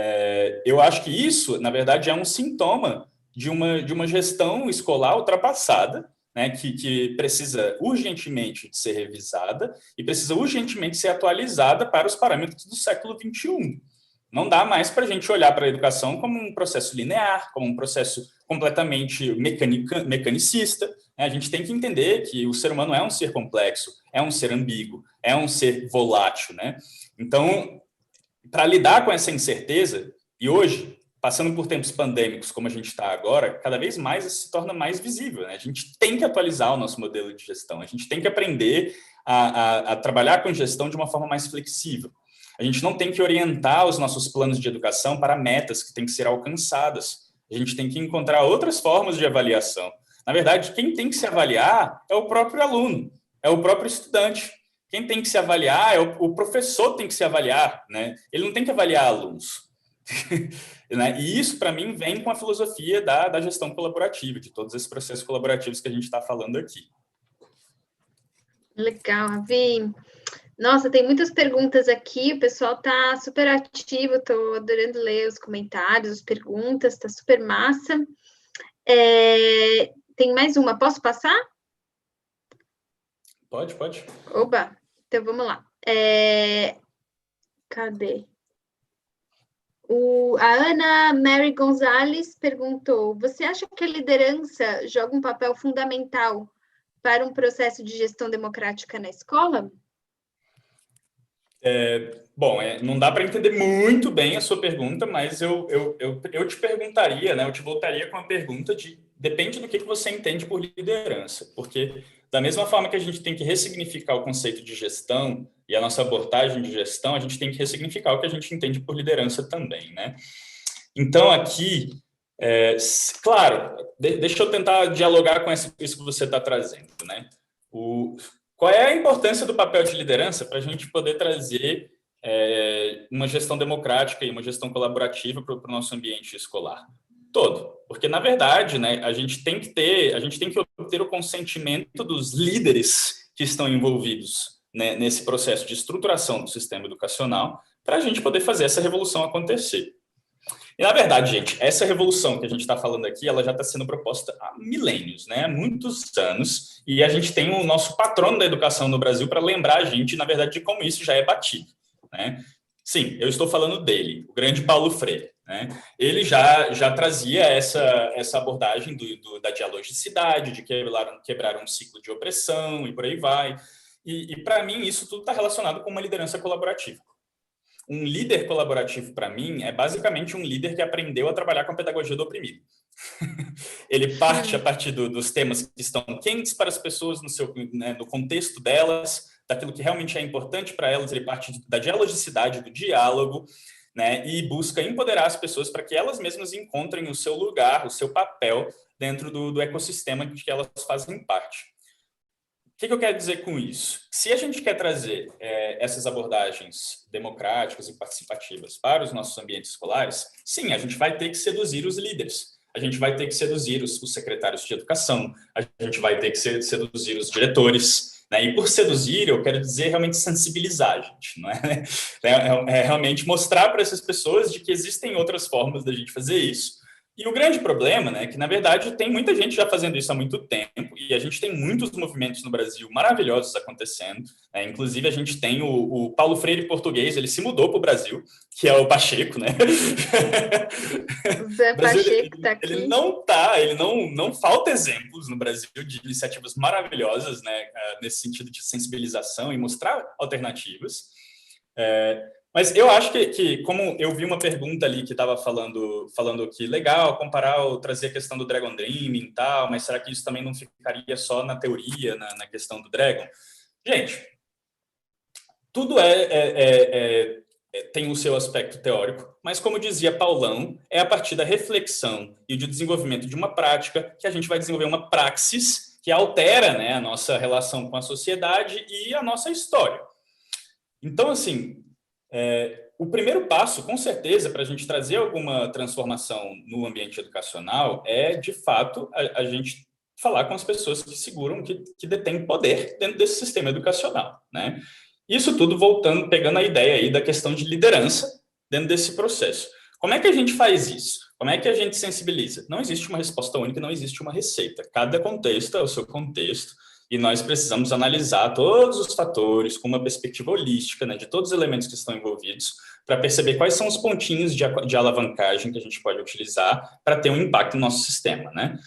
B: eu acho que isso, na verdade, é um sintoma de uma gestão escolar ultrapassada, né, que precisa urgentemente de ser revisada e precisa urgentemente ser atualizada para os parâmetros do século XXI. Não dá mais para a gente olhar para a educação como um processo linear, como um processo completamente mecanicista. A gente tem que entender que o ser humano é um ser complexo, é um ser ambíguo, é um ser volátil, né? Então, para lidar com essa incerteza, e hoje, passando por tempos pandêmicos como a gente está agora, cada vez mais isso se torna mais visível, né? A gente tem que atualizar o nosso modelo de gestão, a gente tem que aprender a trabalhar com gestão de uma forma mais flexível. A gente não tem que orientar os nossos planos de educação para metas que têm que ser alcançadas. A gente tem que encontrar outras formas de avaliação. Na verdade, quem tem que se avaliar é o próprio aluno, é o próprio estudante. Quem tem que se avaliar é o professor tem que se avaliar, né? Ele não tem que avaliar alunos. Né? E isso, para mim, vem com a filosofia da gestão colaborativa, de todos esses processos colaborativos que a gente está falando aqui.
A: Legal, Ravi. Nossa, tem muitas perguntas aqui, o pessoal está super ativo, estou adorando ler os comentários, as perguntas, está super massa. Tem mais uma, posso passar?
B: Pode.
A: Oba, então vamos lá. Cadê? A Ana Mary Gonzalez perguntou, você acha que a liderança joga um papel fundamental para um processo de gestão democrática na escola?
B: Bom, não dá para entender muito bem a sua pergunta, mas eu te perguntaria, né? Eu te voltaria com a pergunta depende do que você entende por liderança, porque da mesma forma que a gente tem que ressignificar o conceito de gestão e a nossa abordagem de gestão, a gente tem que ressignificar o que a gente entende por liderança também, né? Então, aqui, claro, deixa eu tentar dialogar com isso que você está trazendo, né? Qual é a importância do papel de liderança para a gente poder trazer uma gestão democrática e uma gestão colaborativa para o nosso ambiente escolar? Todo. Porque, na verdade, né, a gente tem que obter o consentimento dos líderes que estão envolvidos, né, nesse processo de estruturação do sistema educacional para a gente poder fazer essa revolução acontecer. E, na verdade, gente, essa revolução que a gente está falando aqui, ela já está sendo proposta há milênios, né? Há muitos anos, e a gente tem o nosso patrono da educação no Brasil para lembrar a gente, na verdade, de como isso já é batido, né? Sim, eu estou falando dele, o grande Paulo Freire, né? Ele já trazia essa abordagem da dialogicidade, de quebrar um ciclo de opressão e por aí vai. E para mim, isso tudo está relacionado com uma liderança colaborativa. Um líder colaborativo, para mim, é basicamente um líder que aprendeu a trabalhar com a pedagogia do oprimido. Ele parte a partir dos temas que estão quentes para as pessoas no contexto delas, daquilo que realmente é importante para elas. Ele parte da dialogicidade, do diálogo, né, e busca empoderar as pessoas para que elas mesmas encontrem o seu lugar, o seu papel dentro do ecossistema de que elas fazem parte. O que eu quero dizer com isso? Se a gente quer trazer essas abordagens democráticas e participativas para os nossos ambientes escolares, sim, a gente vai ter que seduzir os líderes, a gente vai ter que seduzir os secretários de educação, a gente vai ter que seduzir os diretores, né? E por seduzir, eu quero dizer realmente sensibilizar a gente, não é? É realmente mostrar para essas pessoas de que existem outras formas da gente fazer isso. E o grande problema, né, é que, na verdade, tem muita gente já fazendo isso há muito tempo, e a gente tem muitos movimentos no Brasil maravilhosos acontecendo, né? Inclusive, a gente tem o Paulo Freire português, ele se mudou para o Brasil, que é o Pacheco, né?
A: Zé Pacheco está aqui.
B: Ele não falta exemplos no Brasil de iniciativas maravilhosas, né, nesse sentido de sensibilização e mostrar alternativas. Mas eu acho que como eu vi uma pergunta ali que estava falando que legal comparar ou trazer a questão do Dragon Dreaming e tal, mas será que isso também não ficaria só na teoria, na questão do Dragon? Gente, tudo tem o seu aspecto teórico, mas como dizia Paulão, é a partir da reflexão e do desenvolvimento de uma prática que a gente vai desenvolver uma praxis que altera, né, a nossa relação com a sociedade e a nossa história. Então, assim, o primeiro passo, com certeza, para a gente trazer alguma transformação no ambiente educacional é, de fato, a gente falar com as pessoas que seguram, que detêm poder dentro desse sistema educacional, né? Isso tudo pegando a ideia aí da questão de liderança dentro desse processo. Como é que a gente faz isso? Como é que a gente sensibiliza? Não existe uma resposta única, não existe uma receita. Cada contexto é o seu contexto. E nós precisamos analisar todos os fatores com uma perspectiva holística, né, de todos os elementos que estão envolvidos, para perceber quais são os pontinhos de alavancagem que a gente pode utilizar para ter um impacto no nosso sistema, né?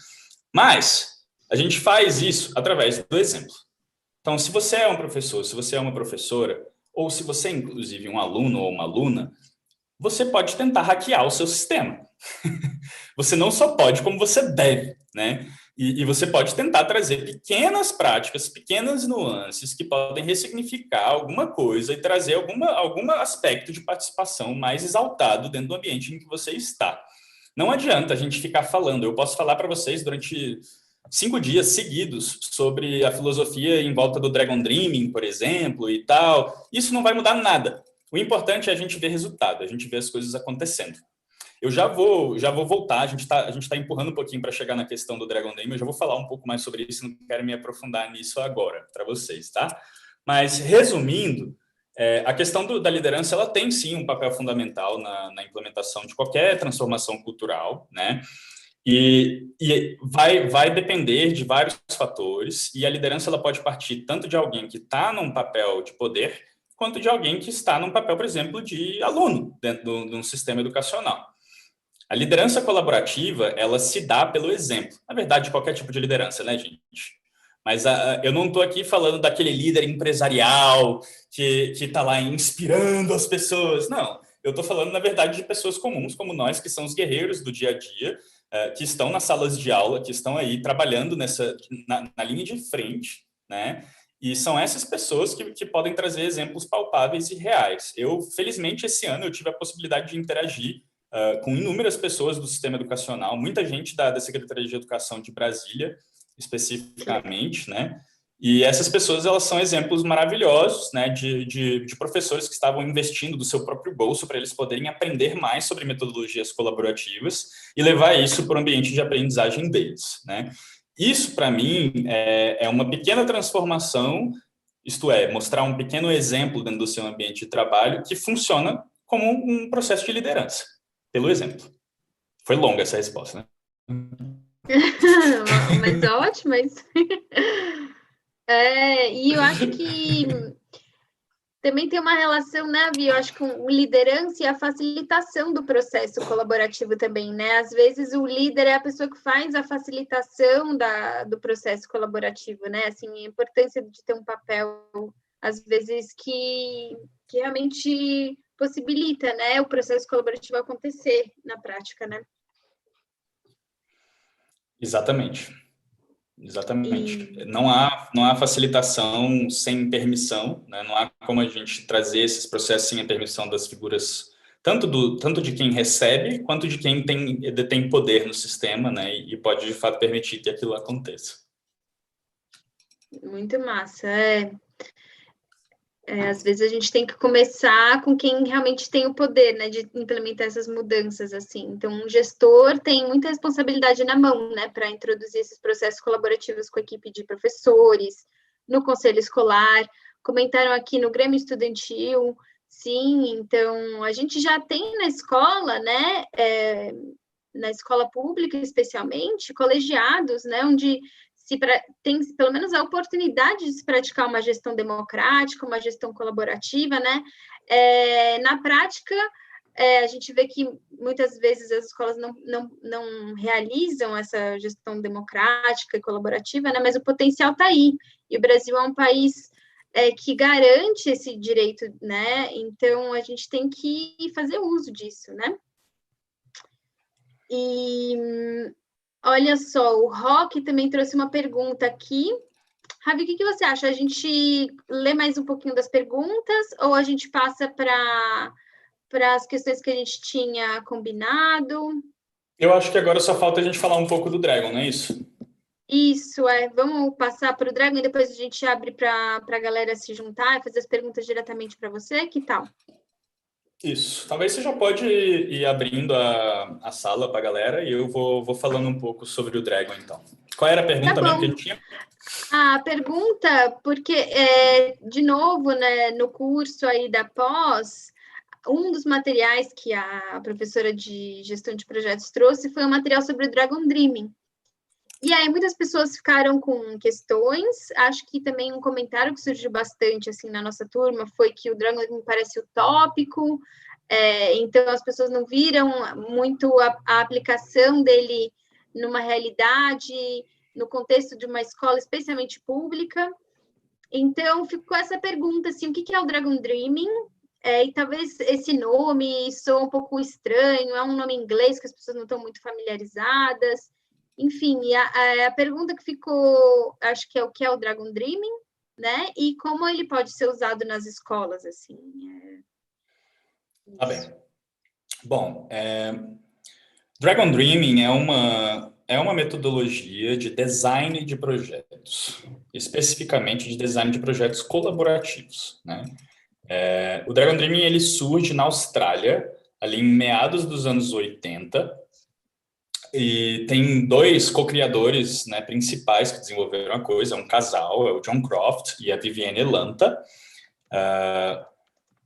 B: Mas a gente faz isso através do exemplo. Então, se você é um professor, se você é uma professora, ou se você é, inclusive, um aluno ou uma aluna, você pode tentar hackear o seu sistema. Você não só pode, como você deve, né? E você pode tentar trazer pequenas práticas, pequenas nuances que podem ressignificar alguma coisa e trazer algum aspecto de participação mais exaltado dentro do ambiente em que você está. Não adianta a gente ficar falando. Eu posso falar para vocês durante 5 dias seguidos sobre a filosofia em volta do Dragon Dreaming, por exemplo, e tal. Isso não vai mudar nada. O importante é a gente ver resultado, a gente ver as coisas acontecendo. Eu já vou voltar, a gente tá empurrando um pouquinho para chegar na questão do Dragon Dream, eu já vou falar um pouco mais sobre isso, não quero me aprofundar nisso agora para vocês, tá? Mas, resumindo, a questão da liderança, ela tem sim um papel fundamental na implementação de qualquer transformação cultural, né? E vai depender de vários fatores, e a liderança ela pode partir tanto de alguém que está num papel de poder, quanto de alguém que está num papel, por exemplo, de aluno dentro de um sistema educacional. A liderança colaborativa, ela se dá pelo exemplo. Na verdade, qualquer tipo de liderança, né, gente? Mas eu não estou aqui falando daquele líder empresarial que está lá inspirando as pessoas. Não, eu estou falando, na verdade, de pessoas comuns, como nós, que são os guerreiros do dia a dia, que estão nas salas de aula, que estão aí trabalhando na linha de frente, né? E são essas pessoas que podem trazer exemplos palpáveis e reais. Felizmente, esse ano eu tive a possibilidade de interagir com inúmeras pessoas do sistema educacional, muita gente da Secretaria de Educação de Brasília, especificamente, né? E essas pessoas, elas são exemplos maravilhosos, né, de professores que estavam investindo do seu próprio bolso para eles poderem aprender mais sobre metodologias colaborativas e levar isso para o ambiente de aprendizagem deles, né? Isso, para mim, é uma pequena transformação, isto é, mostrar um pequeno exemplo dentro do seu ambiente de trabalho que funciona como um processo de liderança. pelo exemplo. Foi longa essa resposta, né?
A: Mas ótimo, mas... e eu acho que também tem uma relação, né, Vi? Eu acho que com liderança e a facilitação do processo colaborativo também, né? Às vezes o líder é a pessoa que faz a facilitação do processo colaborativo, né? Assim, a importância de ter um papel, às vezes, que realmente possibilita, né, o processo colaborativo acontecer na prática, né?
B: Exatamente. Não há facilitação sem permissão, né? Não há como a gente trazer esses processos sem a permissão das figuras, tanto de quem recebe, quanto de quem detém poder no sistema, né? E pode, de fato, permitir que aquilo aconteça.
A: Muito massa, às vezes a gente tem que começar com quem realmente tem o poder, né, de implementar essas mudanças, assim. Então, um gestor tem muita responsabilidade na mão, né, para introduzir esses processos colaborativos com a equipe de professores, no conselho escolar. Comentaram aqui no Grêmio Estudantil, sim. Então, a gente já tem na escola, né, na escola pública especialmente, colegiados, né, onde tem pelo menos a oportunidade de se praticar uma gestão democrática, uma gestão colaborativa, né? Na prática, a gente vê que muitas vezes as escolas não realizam essa gestão democrática e colaborativa, né? Mas o potencial está aí. E o Brasil é um país que garante esse direito, né? Então, a gente tem que fazer uso disso, né? E olha só, o Rock também trouxe uma pergunta aqui. Ravi, o que você acha? A gente lê mais um pouquinho das perguntas ou a gente passa para as questões que a gente tinha combinado?
B: Eu acho que agora só falta a gente falar um pouco do Dragon, não é isso?
A: Isso, Vamos passar para o Dragon e depois a gente abre para a galera se juntar e fazer as perguntas diretamente para você. Que tal?
B: Isso. Talvez você já pode ir abrindo a sala para a galera e eu vou falando um pouco sobre o Dragon, então. Qual era a pergunta mesmo que a gente tinha?
A: A pergunta, porque, de novo, né, no curso aí da pós, um dos materiais que a professora de gestão de projetos trouxe foi um material sobre o Dragon Dreaming. E aí muitas pessoas ficaram com questões, acho que também um comentário que surgiu bastante assim na nossa turma foi que o Dragon Dreaming parece utópico, então as pessoas não viram muito a aplicação dele numa realidade, no contexto de uma escola especialmente pública. Então ficou essa pergunta assim, o que é o Dragon Dreaming? E talvez esse nome soa um pouco estranho, é um nome em inglês que as pessoas não estão muito familiarizadas. Enfim, a pergunta que ficou, acho que é o que é o Dragon Dreaming, né? E como ele pode ser usado nas escolas, assim.
B: Tá bem. Bom, Dragon Dreaming é uma metodologia de design de projetos, especificamente de design de projetos colaborativos, né? O Dragon Dreaming ele surge na Austrália, ali em meados dos anos 80, e tem dois co-criadores, né, principais que desenvolveram a coisa, é um casal, é o John Croft e a Vivienne Lanta.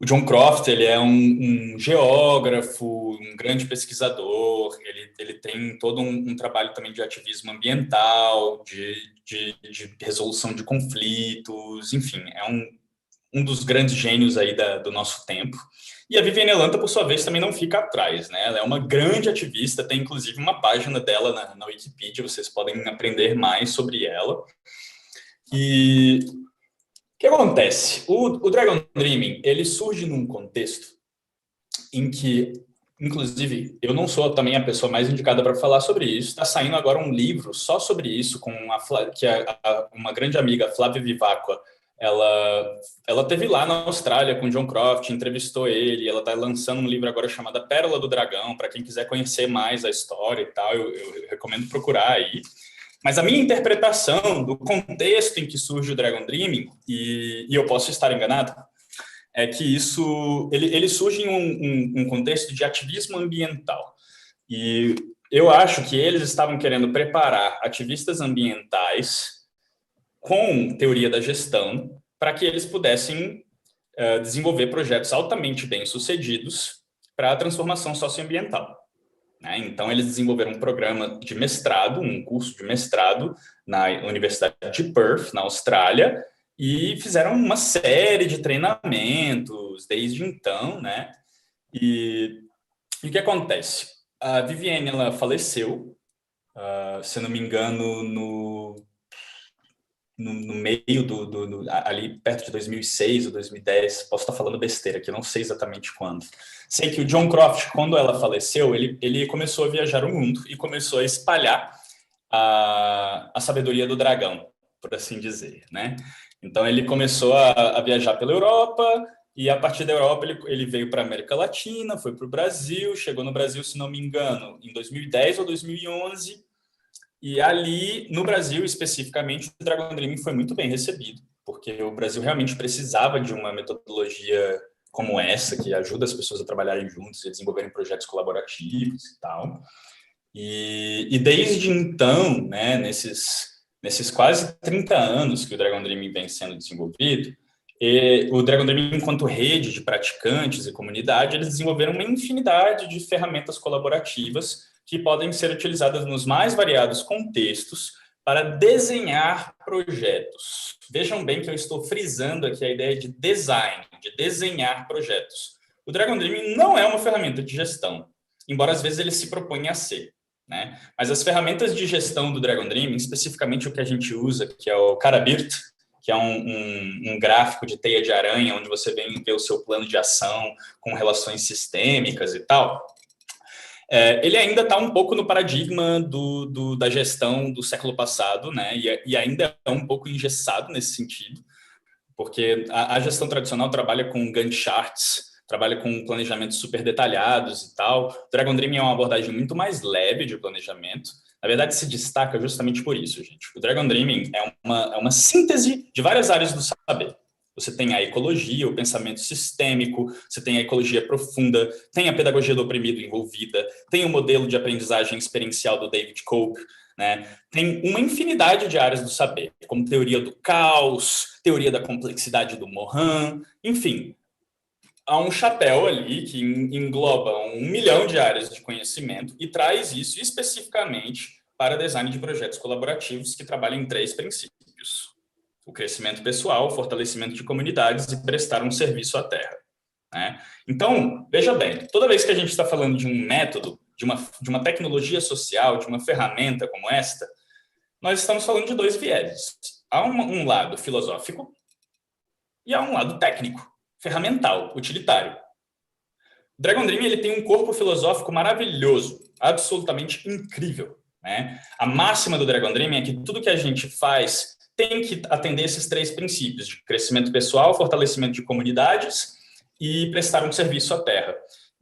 B: O John Croft ele é um geógrafo, um grande pesquisador, ele tem todo um trabalho também de ativismo ambiental, de resolução de conflitos, enfim, é um dos grandes gênios aí do nosso tempo. E a Vivienne Lanta, por sua vez, também não fica atrás, né? Ela é uma grande ativista, tem inclusive uma página dela na Wikipedia, vocês podem aprender mais sobre ela. E o que acontece? O Dragon Dreaming, ele surge num contexto em que, inclusive, eu não sou também a pessoa mais indicada para falar sobre isso. Está saindo agora um livro só sobre isso, uma grande amiga, Flávia Vivacqua, ela teve lá na Austrália com o John Croft, entrevistou ele, ela está lançando um livro agora chamado A Pérola do Dragão, para quem quiser conhecer mais a história e tal, eu recomendo procurar aí. Mas a minha interpretação do contexto em que surge o Dragon Dreaming, e eu posso estar enganado, é que ele surge em um contexto de ativismo ambiental. E eu acho que eles estavam querendo preparar ativistas ambientais com teoria da gestão para que eles pudessem desenvolver projetos altamente bem-sucedidos para a transformação socioambiental. né? Então, eles desenvolveram um programa de mestrado, um curso de mestrado na Universidade de Perth, na Austrália, e fizeram uma série de treinamentos desde então, né? E o que acontece? A Viviane, ela faleceu, se não me engano, no meio ali perto de 2006 ou 2010, posso estar falando besteira aqui, não sei exatamente quando. Sei que o John Croft, quando ela faleceu, ele começou a viajar o mundo e começou a espalhar a sabedoria do dragão, por assim dizer, né? Então ele começou a viajar pela Europa e a partir da Europa ele veio para a América Latina, foi para o Brasil, chegou no Brasil, se não me engano, em 2010 ou 2011. E ali, no Brasil especificamente, o Dragon Dreaming foi muito bem recebido, porque o Brasil realmente precisava de uma metodologia como essa, que ajuda as pessoas a trabalharem juntos e desenvolverem projetos colaborativos e tal. E desde então, né, nesses quase 30 anos que o Dragon Dreaming vem sendo desenvolvido, o Dragon Dreaming, enquanto rede de praticantes e comunidade, eles desenvolveram uma infinidade de ferramentas colaborativas que podem ser utilizadas nos mais variados contextos para desenhar projetos. Vejam bem que eu estou frisando aqui a ideia de design, de desenhar projetos. O Dragon Dreaming não é uma ferramenta de gestão, embora às vezes ele se proponha a ser, né? Mas as ferramentas de gestão do Dragon Dreaming, especificamente o que a gente usa, que é o Karabirt, que é um gráfico de teia de aranha, onde você vem ver o seu plano de ação com relações sistêmicas e tal, ele ainda está um pouco no paradigma da gestão do século passado, né? E ainda é um pouco engessado nesse sentido, porque a gestão tradicional trabalha com Gantt charts, trabalha com planejamentos super detalhados e tal. O Dragon Dreaming é uma abordagem muito mais leve de planejamento. Na verdade, se destaca justamente por isso, gente. O Dragon Dreaming é uma síntese de várias áreas do saber. Você tem a ecologia, o pensamento sistêmico, você tem a ecologia profunda, tem a pedagogia do oprimido envolvida, tem o modelo de aprendizagem experiencial do David Cope, né? Tem uma infinidade de áreas do saber, como teoria do caos, teoria da complexidade do Mohan, enfim. Há um chapéu ali que engloba 1 milhão de áreas de conhecimento e traz isso especificamente para design de projetos colaborativos que trabalham em 3 princípios: o crescimento pessoal, o fortalecimento de comunidades e prestar um serviço à Terra, né? Então, veja bem, toda vez que a gente está falando de um método, de uma tecnologia social, de uma ferramenta como esta, nós estamos falando de 2 vieses. Há um lado filosófico e há um lado técnico, ferramental, utilitário. O Dragon Dream ele tem um corpo filosófico maravilhoso, absolutamente incrível, né? A máxima do Dragon Dream é que tudo que a gente faz tem que atender esses 3 princípios de crescimento pessoal, fortalecimento de comunidades e prestar um serviço à Terra.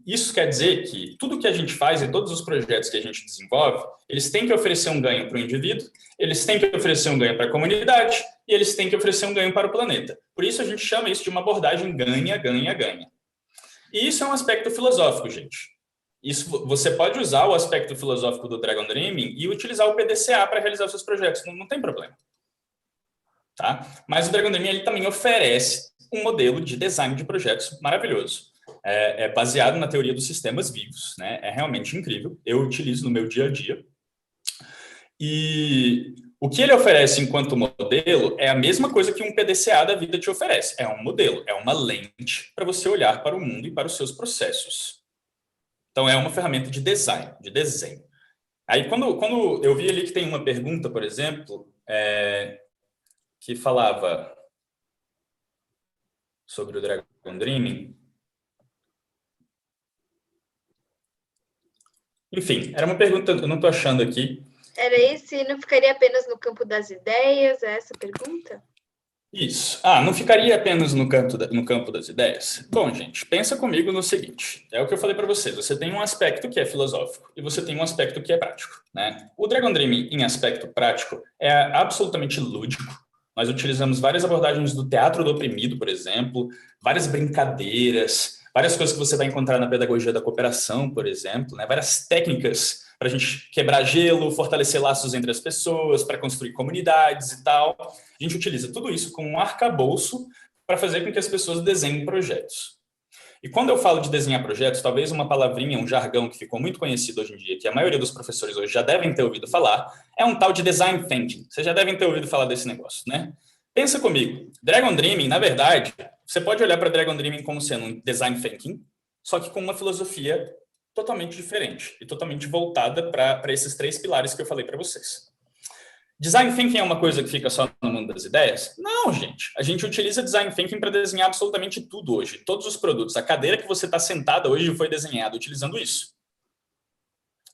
B: Isso quer dizer que tudo que a gente faz e todos os projetos que a gente desenvolve, eles têm que oferecer um ganho para o indivíduo, eles têm que oferecer um ganho para a comunidade e eles têm que oferecer um ganho para o planeta. Por isso a gente chama isso de uma abordagem ganha, ganha, ganha. E isso é um aspecto filosófico, gente. Isso, você pode usar o aspecto filosófico do Dragon Dreaming e utilizar o PDCA para realizar os seus projetos, não tem problema. Tá? Mas o Dragon Dreaming ele também oferece um modelo de design de projetos maravilhoso. É baseado na teoria dos sistemas vivos, né? É realmente incrível. Eu utilizo no meu dia a dia. E o que ele oferece enquanto modelo é a mesma coisa que um PDCA da vida te oferece. É um modelo, é uma lente para você olhar para o mundo e para os seus processos. Então, é uma ferramenta de design, de desenho. Aí, quando eu vi ali que tem uma pergunta, por exemplo, que falava sobre o Dragon Dreaming. Enfim, era uma pergunta, eu não estou achando aqui.
A: Era esse, não ficaria apenas no campo das ideias, é essa pergunta?
B: Isso. Não ficaria apenas no campo das ideias? Bom, gente, pensa comigo no seguinte. É o que eu falei para vocês. Você tem um aspecto que é filosófico e você tem um aspecto que é prático, né? O Dragon Dreaming, em aspecto prático, é absolutamente lúdico. Nós utilizamos várias abordagens do teatro do oprimido, por exemplo, várias brincadeiras, várias coisas que você vai encontrar na pedagogia da cooperação, por exemplo, né? Várias técnicas para a gente quebrar gelo, fortalecer laços entre as pessoas, para construir comunidades e tal. A gente utiliza tudo isso como um arcabouço para fazer com que as pessoas desenhem projetos. E quando eu falo de desenhar projetos, talvez uma palavrinha, um jargão que ficou muito conhecido hoje em dia, que a maioria dos professores hoje já devem ter ouvido falar, é um tal de design thinking. Vocês já devem ter ouvido falar desse negócio, né? Pensa comigo, Dragon Dreaming, na verdade, você pode olhar para Dragon Dreaming como sendo um design thinking, só que com uma filosofia totalmente diferente e totalmente voltada para esses 3 pilares que eu falei para vocês. Design thinking é uma coisa que fica só no mundo das ideias? Não, gente. A gente utiliza design thinking para desenhar absolutamente tudo hoje. Todos os produtos. A cadeira que você está sentada hoje foi desenhada utilizando isso.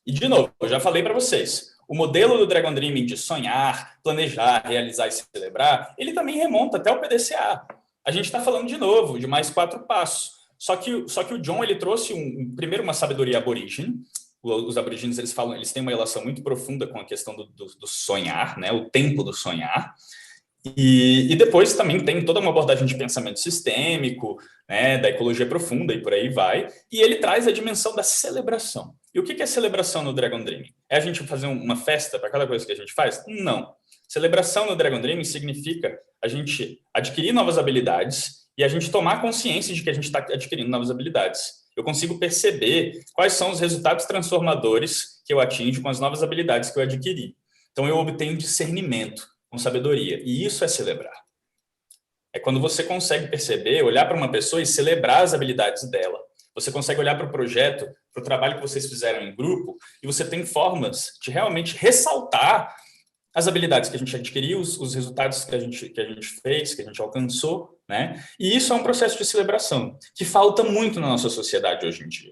B: E, de novo, eu já falei para vocês. O modelo do Dragon Dreaming de sonhar, planejar, realizar e celebrar, ele também remonta até o PDCA. A gente está falando, de novo, de mais 4 passos. Só que o John, ele trouxe, primeiro, uma sabedoria aborígene. Os aborígenes, eles têm uma relação muito profunda com a questão do sonhar, né? O tempo do sonhar. E depois também tem toda uma abordagem de pensamento sistêmico, né? Da ecologia profunda e por aí vai. E ele traz a dimensão da celebração. E o que é celebração no Dragon Dreaming? É a gente fazer uma festa para cada coisa que a gente faz? Não. Celebração no Dragon Dreaming significa a gente adquirir novas habilidades e a gente tomar consciência de que a gente está adquirindo novas habilidades. Eu consigo perceber quais são os resultados transformadores que eu atinjo com as novas habilidades que eu adquiri. Então, eu obtenho discernimento com sabedoria. E isso é celebrar. É quando você consegue perceber, olhar para uma pessoa e celebrar as habilidades dela. Você consegue olhar para o projeto, para o trabalho que vocês fizeram em grupo, e você tem formas de realmente ressaltar as habilidades que a gente adquiriu, os resultados que a gente fez, que a gente alcançou, né? E isso é um processo de celebração que falta muito na nossa sociedade hoje em dia.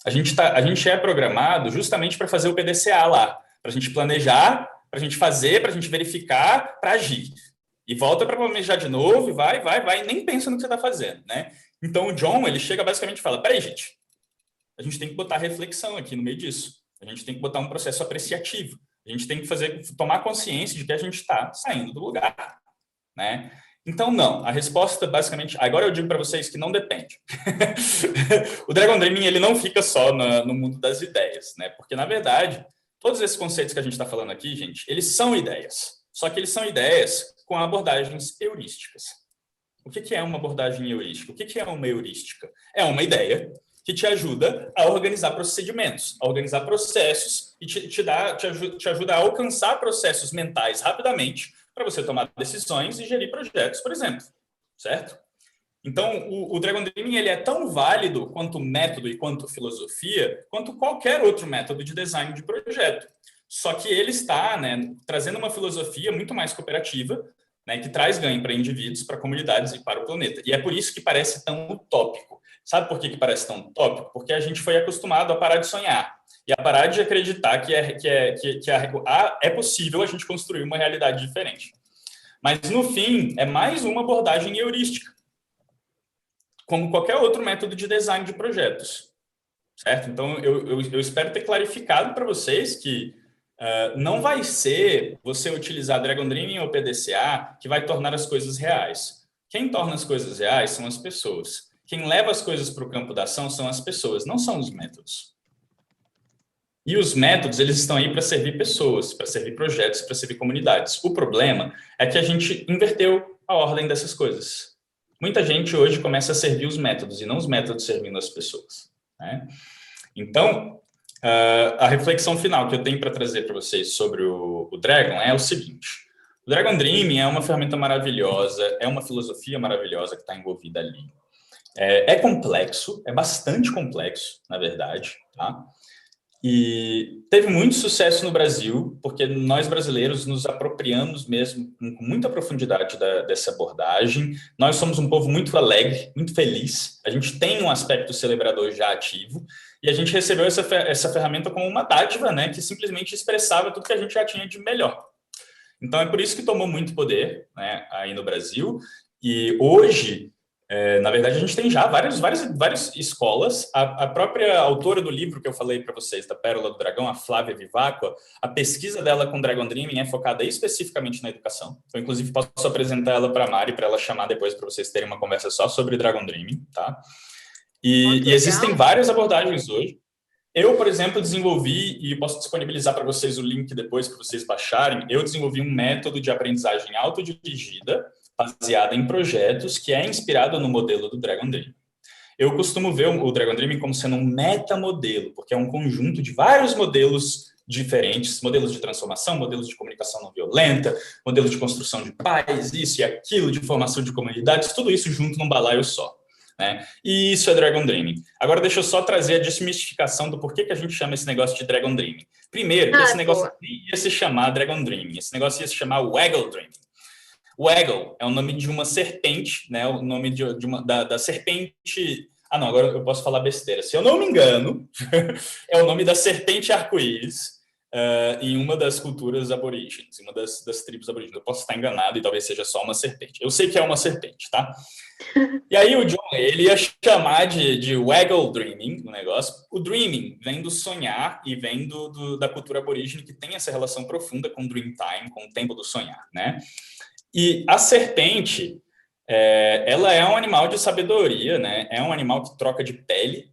B: A gente é programado justamente para fazer o PDCA lá, para a gente planejar, para a gente fazer, para a gente verificar, para agir. E volta para planejar de novo, e vai, e nem pensa no que você está fazendo, né? Então, o John, ele chega basicamente e fala, peraí, gente, a gente tem que botar reflexão aqui no meio disso. A gente tem que botar um processo apreciativo. A gente tem que tomar consciência de que a gente está saindo do lugar, né? Então, não. A resposta, basicamente... Agora eu digo para vocês que não depende. O Dragon Dreaming, ele não fica só no mundo das ideias, né? Porque, na verdade, todos esses conceitos que a gente está falando aqui, gente, eles são ideias. Só que eles são ideias com abordagens heurísticas. O que é uma abordagem heurística? O que é uma heurística? É uma ideia que te ajuda a organizar procedimentos, a organizar processos e te ajuda a alcançar processos mentais rapidamente para você tomar decisões e gerir projetos, por exemplo, certo? Então, o Dragon Dreaming, ele é tão válido quanto método e quanto filosofia, quanto qualquer outro método de design de projeto. Só que ele está, né, trazendo uma filosofia muito mais cooperativa, né, que traz ganho para indivíduos, para comunidades e para o planeta. E é por isso que parece tão utópico. Sabe por que parece tão utópico? Porque a gente foi acostumado a parar de sonhar e a parar de acreditar que é possível a gente construir uma realidade diferente. Mas, no fim, é mais uma abordagem heurística, como qualquer outro método de design de projetos, certo? Então, eu espero ter clarificado para vocês que não vai ser você utilizar Dragon Dreaming ou PDCA que vai tornar as coisas reais. Quem torna as coisas reais são as pessoas. Quem leva as coisas para o campo da ação são as pessoas, não são os métodos. E os métodos, eles estão aí para servir pessoas, para servir projetos, para servir comunidades. O problema é que a gente inverteu a ordem dessas coisas. Muita gente hoje começa a servir os métodos e não os métodos servindo as pessoas, né? Então, a reflexão final que eu tenho para trazer para vocês sobre o Dragon é o seguinte. O Dragon Dreaming é uma ferramenta maravilhosa, é uma filosofia maravilhosa que está envolvida ali. É complexo, é bastante complexo, na verdade, tá? E teve muito sucesso no Brasil, porque nós brasileiros nos apropriamos mesmo com muita profundidade dessa abordagem. Nós somos um povo muito alegre, muito feliz. A gente tem um aspecto celebrador já ativo e a gente recebeu essa ferramenta como uma dádiva, né, que simplesmente expressava tudo que a gente já tinha de melhor. Então, é por isso que tomou muito poder, né, aí no Brasil. E hoje... na verdade, a gente tem já várias escolas. A própria autora do livro que eu falei para vocês, da Pérola do Dragão, a Flávia Vivacqua, a pesquisa dela com Dragon Dreaming é focada especificamente na educação. Eu, inclusive, posso apresentar ela para a Mari, para ela chamar depois para vocês terem uma conversa só sobre Dragon Dreaming, tá? E existem várias abordagens hoje. Eu, por exemplo, desenvolvi, e posso disponibilizar para vocês o link depois para vocês baixarem, eu desenvolvi um método de aprendizagem autodirigida, baseada em projetos, que é inspirado no modelo do Dragon Dream. Eu costumo ver o Dragon Dreaming como sendo um metamodelo, porque é um conjunto de vários modelos diferentes, modelos de transformação, modelos de comunicação não violenta, modelos de construção de paz, isso e aquilo, de formação de comunidades, tudo isso junto num balaio só. Né? E isso é Dragon Dreaming. Agora deixa eu só trazer a desmistificação do porquê que a gente chama esse negócio de Dragon Dreaming. Primeiro, esse negócio nem ia se chamar Dragon Dreaming, esse negócio ia se chamar Waggle Dreaming. Waggle é o nome de uma serpente, né? O nome da serpente. Ah, não, agora eu posso falar besteira. Se eu não me engano, é o nome da serpente arco-íris em uma das culturas aborígenes, em uma das tribos aborígenes. Eu posso estar enganado e talvez seja só uma serpente. Eu sei que é uma serpente, tá? E aí o John, ele ia chamar de Waggle Dreaming, o negócio. O Dreaming vem do sonhar e vem da cultura aborígene que tem essa relação profunda com o Dreamtime, com o tempo do sonhar, né? E a serpente, ela é um animal de sabedoria, né? É um animal que troca de pele,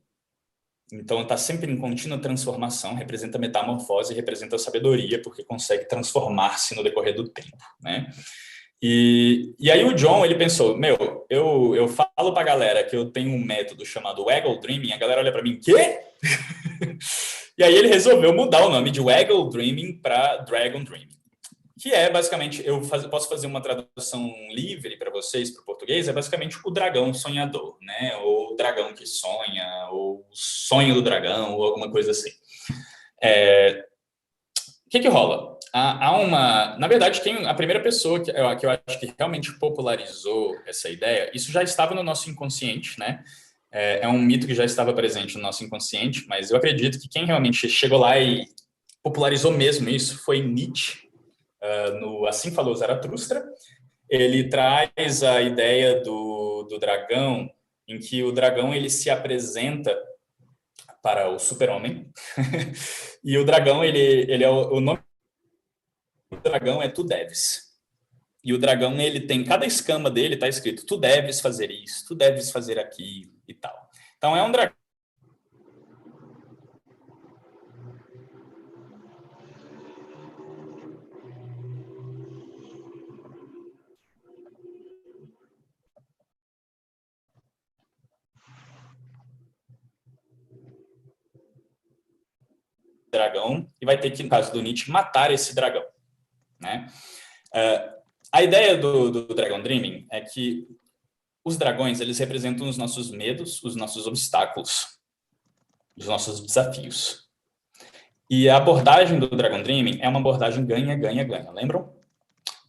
B: então está sempre em contínua transformação, representa metamorfose, representa sabedoria, porque consegue transformar-se no decorrer do tempo, né? E aí o John, ele pensou, eu falo pra galera que eu tenho um método chamado Waggle Dreaming, a galera olha para mim, quê? E aí ele resolveu mudar o nome de Waggle Dreaming para Dragon Dreaming. Que é basicamente, posso fazer uma tradução livre para vocês, para o português, é basicamente o dragão sonhador, né? Ou o dragão que sonha, ou o sonho do dragão, ou alguma coisa assim. O que rola? Na verdade, a primeira pessoa que eu acho que realmente popularizou essa ideia, isso já estava no nosso inconsciente, né? É um mito que já estava presente no nosso inconsciente, mas eu acredito que quem realmente chegou lá e popularizou mesmo isso foi Nietzsche. No Assim Falou Zaratustra, ele traz a ideia do dragão, em que o dragão ele se apresenta para o super-homem, e o dragão, ele é o nome do dragão é Tu Deves. E o dragão, ele tem, cada escama dele está escrito, tu deves fazer isso, tu deves fazer aquilo e tal. Então é um dragão e vai ter que, no caso do Nietzsche, matar esse dragão, né? A ideia do Dragon Dreaming é que os dragões, eles representam os nossos medos, os nossos obstáculos, os nossos desafios. E a abordagem do Dragon Dreaming é uma abordagem ganha, ganha, ganha, lembram?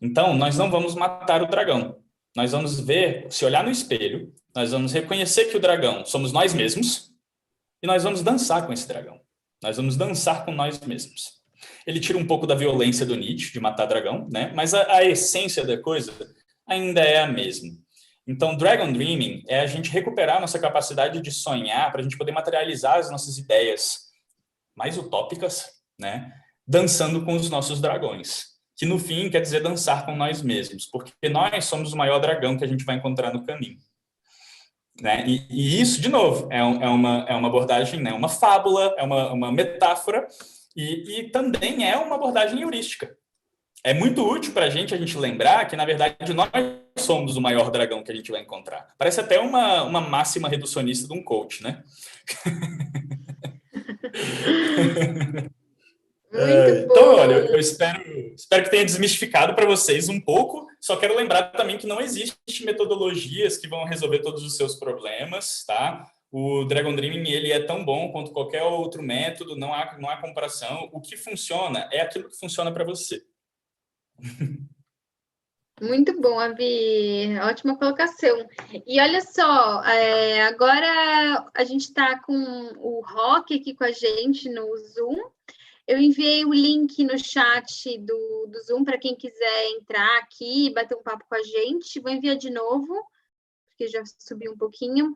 B: Então, nós não vamos matar o dragão. Nós vamos ver, se olhar no espelho, nós vamos reconhecer que o dragão somos nós mesmos e nós vamos dançar com esse dragão. Nós vamos dançar com nós mesmos. Ele tira um pouco da violência do Nietzsche, de matar dragão, né? Mas a essência da coisa ainda é a mesma. Então, Dragon Dreaming é a gente recuperar a nossa capacidade de sonhar para a gente poder materializar as nossas ideias mais utópicas, né? Dançando com os nossos dragões. Que, no fim, quer dizer dançar com nós mesmos, porque nós somos o maior dragão que a gente vai encontrar no caminho. Né? E isso, de novo, é uma abordagem, né? Uma fábula, é uma metáfora, e também é uma abordagem heurística. É muito útil para a gente lembrar que, na verdade, nós somos o maior dragão que a gente vai encontrar. Parece até uma máxima reducionista de um coach, né?
A: Muito
B: Então,
A: bom.
B: olha, eu espero que tenha desmistificado para vocês um pouco. Só quero lembrar também que não existe metodologias que vão resolver todos os seus problemas, tá? O Dragon Dreaming, ele é tão bom quanto qualquer outro método, não há comparação. O que funciona é aquilo que funciona para você.
A: Muito bom, Avi. Ótima colocação. E olha só, agora a gente está com o Rock aqui com a gente no Zoom. Eu enviei o link no chat do Zoom para quem quiser entrar aqui e bater um papo com a gente. Vou enviar de novo, porque já subiu um pouquinho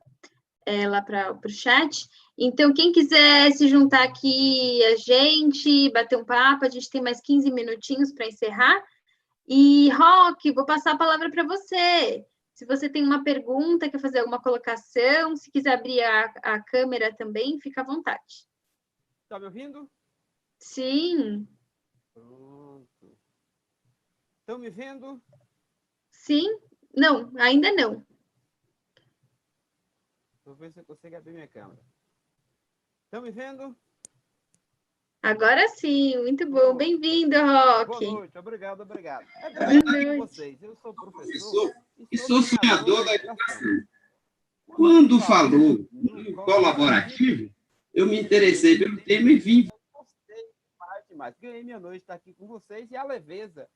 A: lá para o chat. Então, quem quiser se juntar aqui a gente, bater um papo, a gente tem mais 15 minutinhos para encerrar. E, Rock, vou passar a palavra para você. Se você tem uma pergunta, quer fazer alguma colocação, se quiser abrir a câmera também, fica à vontade.
C: Está me ouvindo?
A: Sim.
C: Pronto. Estão me vendo?
A: Sim? Não, ainda não.
C: Vou ver se eu consigo abrir minha câmera. Estão me vendo?
A: Agora sim, muito bom. Bem-vindo, Roque.
C: Boa noite, obrigado. É bom estar com vocês. Eu sou professor e sou sonhador da educação.
D: Quando falou no colaborativo, eu me interessei pelo tema e vim.
C: Gostei demais. Ganhei minha noite estar aqui com vocês e a leveza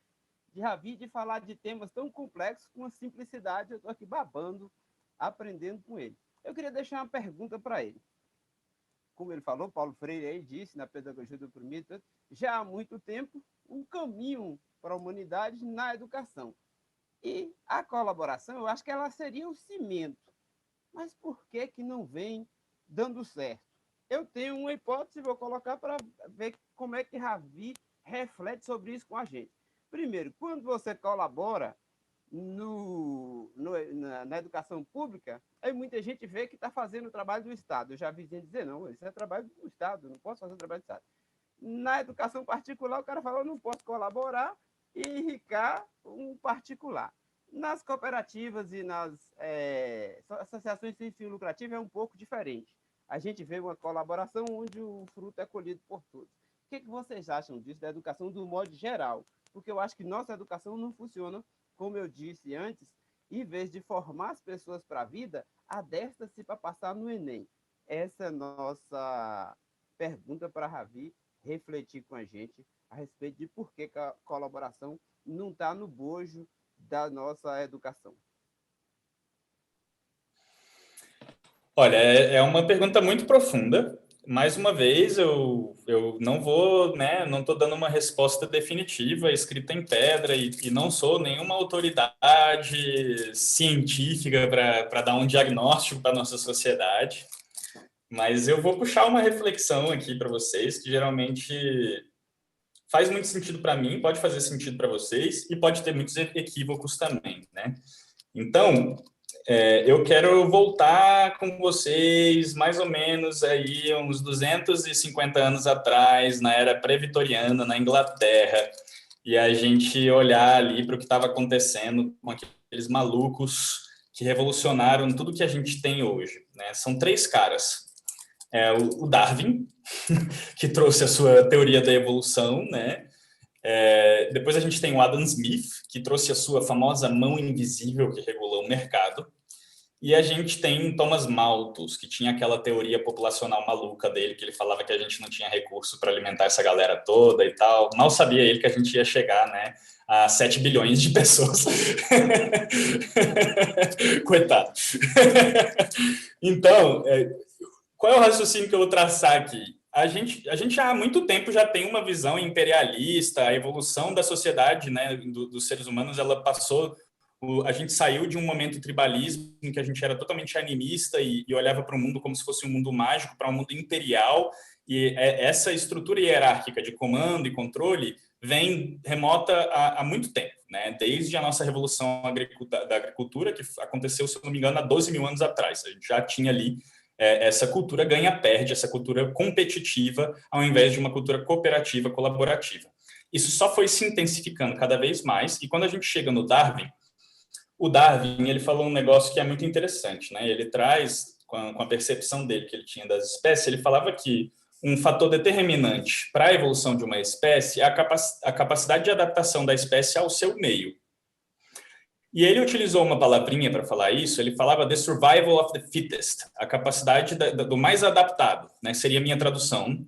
C: de Ravi de falar de temas tão complexos com uma simplicidade. Eu estou aqui babando, aprendendo com ele. Eu queria deixar uma pergunta para ele. Como ele falou, Paulo Freire aí disse na Pedagogia do Oprimido, já há muito tempo, um caminho para a humanidade na educação. E a colaboração, eu acho que ela seria o cimento. Mas por que não vem dando certo? Eu tenho uma hipótese, vou colocar para ver como é que Ravi reflete sobre isso com a gente. Primeiro, quando você colabora na educação pública, aí muita gente vê que está fazendo o trabalho do Estado. Eu já vi gente dizer, não, isso é trabalho do Estado, não posso fazer o trabalho do Estado. Na educação particular, o cara fala, eu não posso colaborar e enricar um particular. Nas cooperativas e nas associações sem fim lucrativo é um pouco diferente. A gente vê uma colaboração onde o fruto é colhido por todos. O que vocês acham disso, da educação do modo geral? Porque eu acho que nossa educação não funciona, como eu disse antes, em vez de formar as pessoas para a vida, adestra-se para passar no Enem. Essa é a nossa pergunta para a Ravi refletir com a gente a respeito de por que a colaboração não está no bojo da nossa educação.
B: Olha, é uma pergunta muito profunda. Mais uma vez, eu não vou, né, não estou dando uma resposta definitiva, escrita em pedra, e não sou nenhuma autoridade científica para dar um diagnóstico para a nossa sociedade, mas eu vou puxar uma reflexão aqui para vocês, que geralmente faz muito sentido para mim, pode fazer sentido para vocês, e pode ter muitos equívocos também, né? Então, eu quero voltar com vocês mais ou menos aí uns 250 anos atrás, na era pré-vitoriana, na Inglaterra, e a gente olhar ali para o que estava acontecendo com aqueles malucos que revolucionaram tudo que a gente tem hoje, né? São três caras. O Darwin, que trouxe a sua teoria da evolução, né? Depois a gente tem o Adam Smith, que trouxe a sua famosa mão invisível que regulou o mercado. E a gente tem Thomas Malthus, que tinha aquela teoria populacional maluca dele, que ele falava que a gente não tinha recurso para alimentar essa galera toda e tal. Mal sabia ele que a gente ia chegar, né, a 7 bilhões de pessoas. Coitado. Então, qual é o raciocínio que eu vou traçar aqui? A gente há muito tempo já tem uma visão imperialista, a evolução da sociedade, né, dos seres humanos, ela passou... A gente saiu de um momento tribalismo em que a gente era totalmente animista e olhava para o mundo como se fosse um mundo mágico, para um mundo imperial, e essa estrutura hierárquica de comando e controle vem remota há muito tempo, né? Desde a nossa revolução da agricultura, que aconteceu, se eu não me engano, há 12 mil anos atrás. A gente já tinha ali essa cultura ganha-perde, essa cultura competitiva, ao invés de uma cultura cooperativa, colaborativa. Isso só foi se intensificando cada vez mais, e quando a gente chega no Darwin, o Darwin, ele falou um negócio que é muito interessante, né? Ele traz, com a percepção dele que ele tinha das espécies, ele falava que um fator determinante para a evolução de uma espécie é a capacidade de adaptação da espécie ao seu meio. E ele utilizou uma palavrinha para falar isso, ele falava the survival of the fittest, a capacidade do mais adaptado, né? Seria a minha tradução.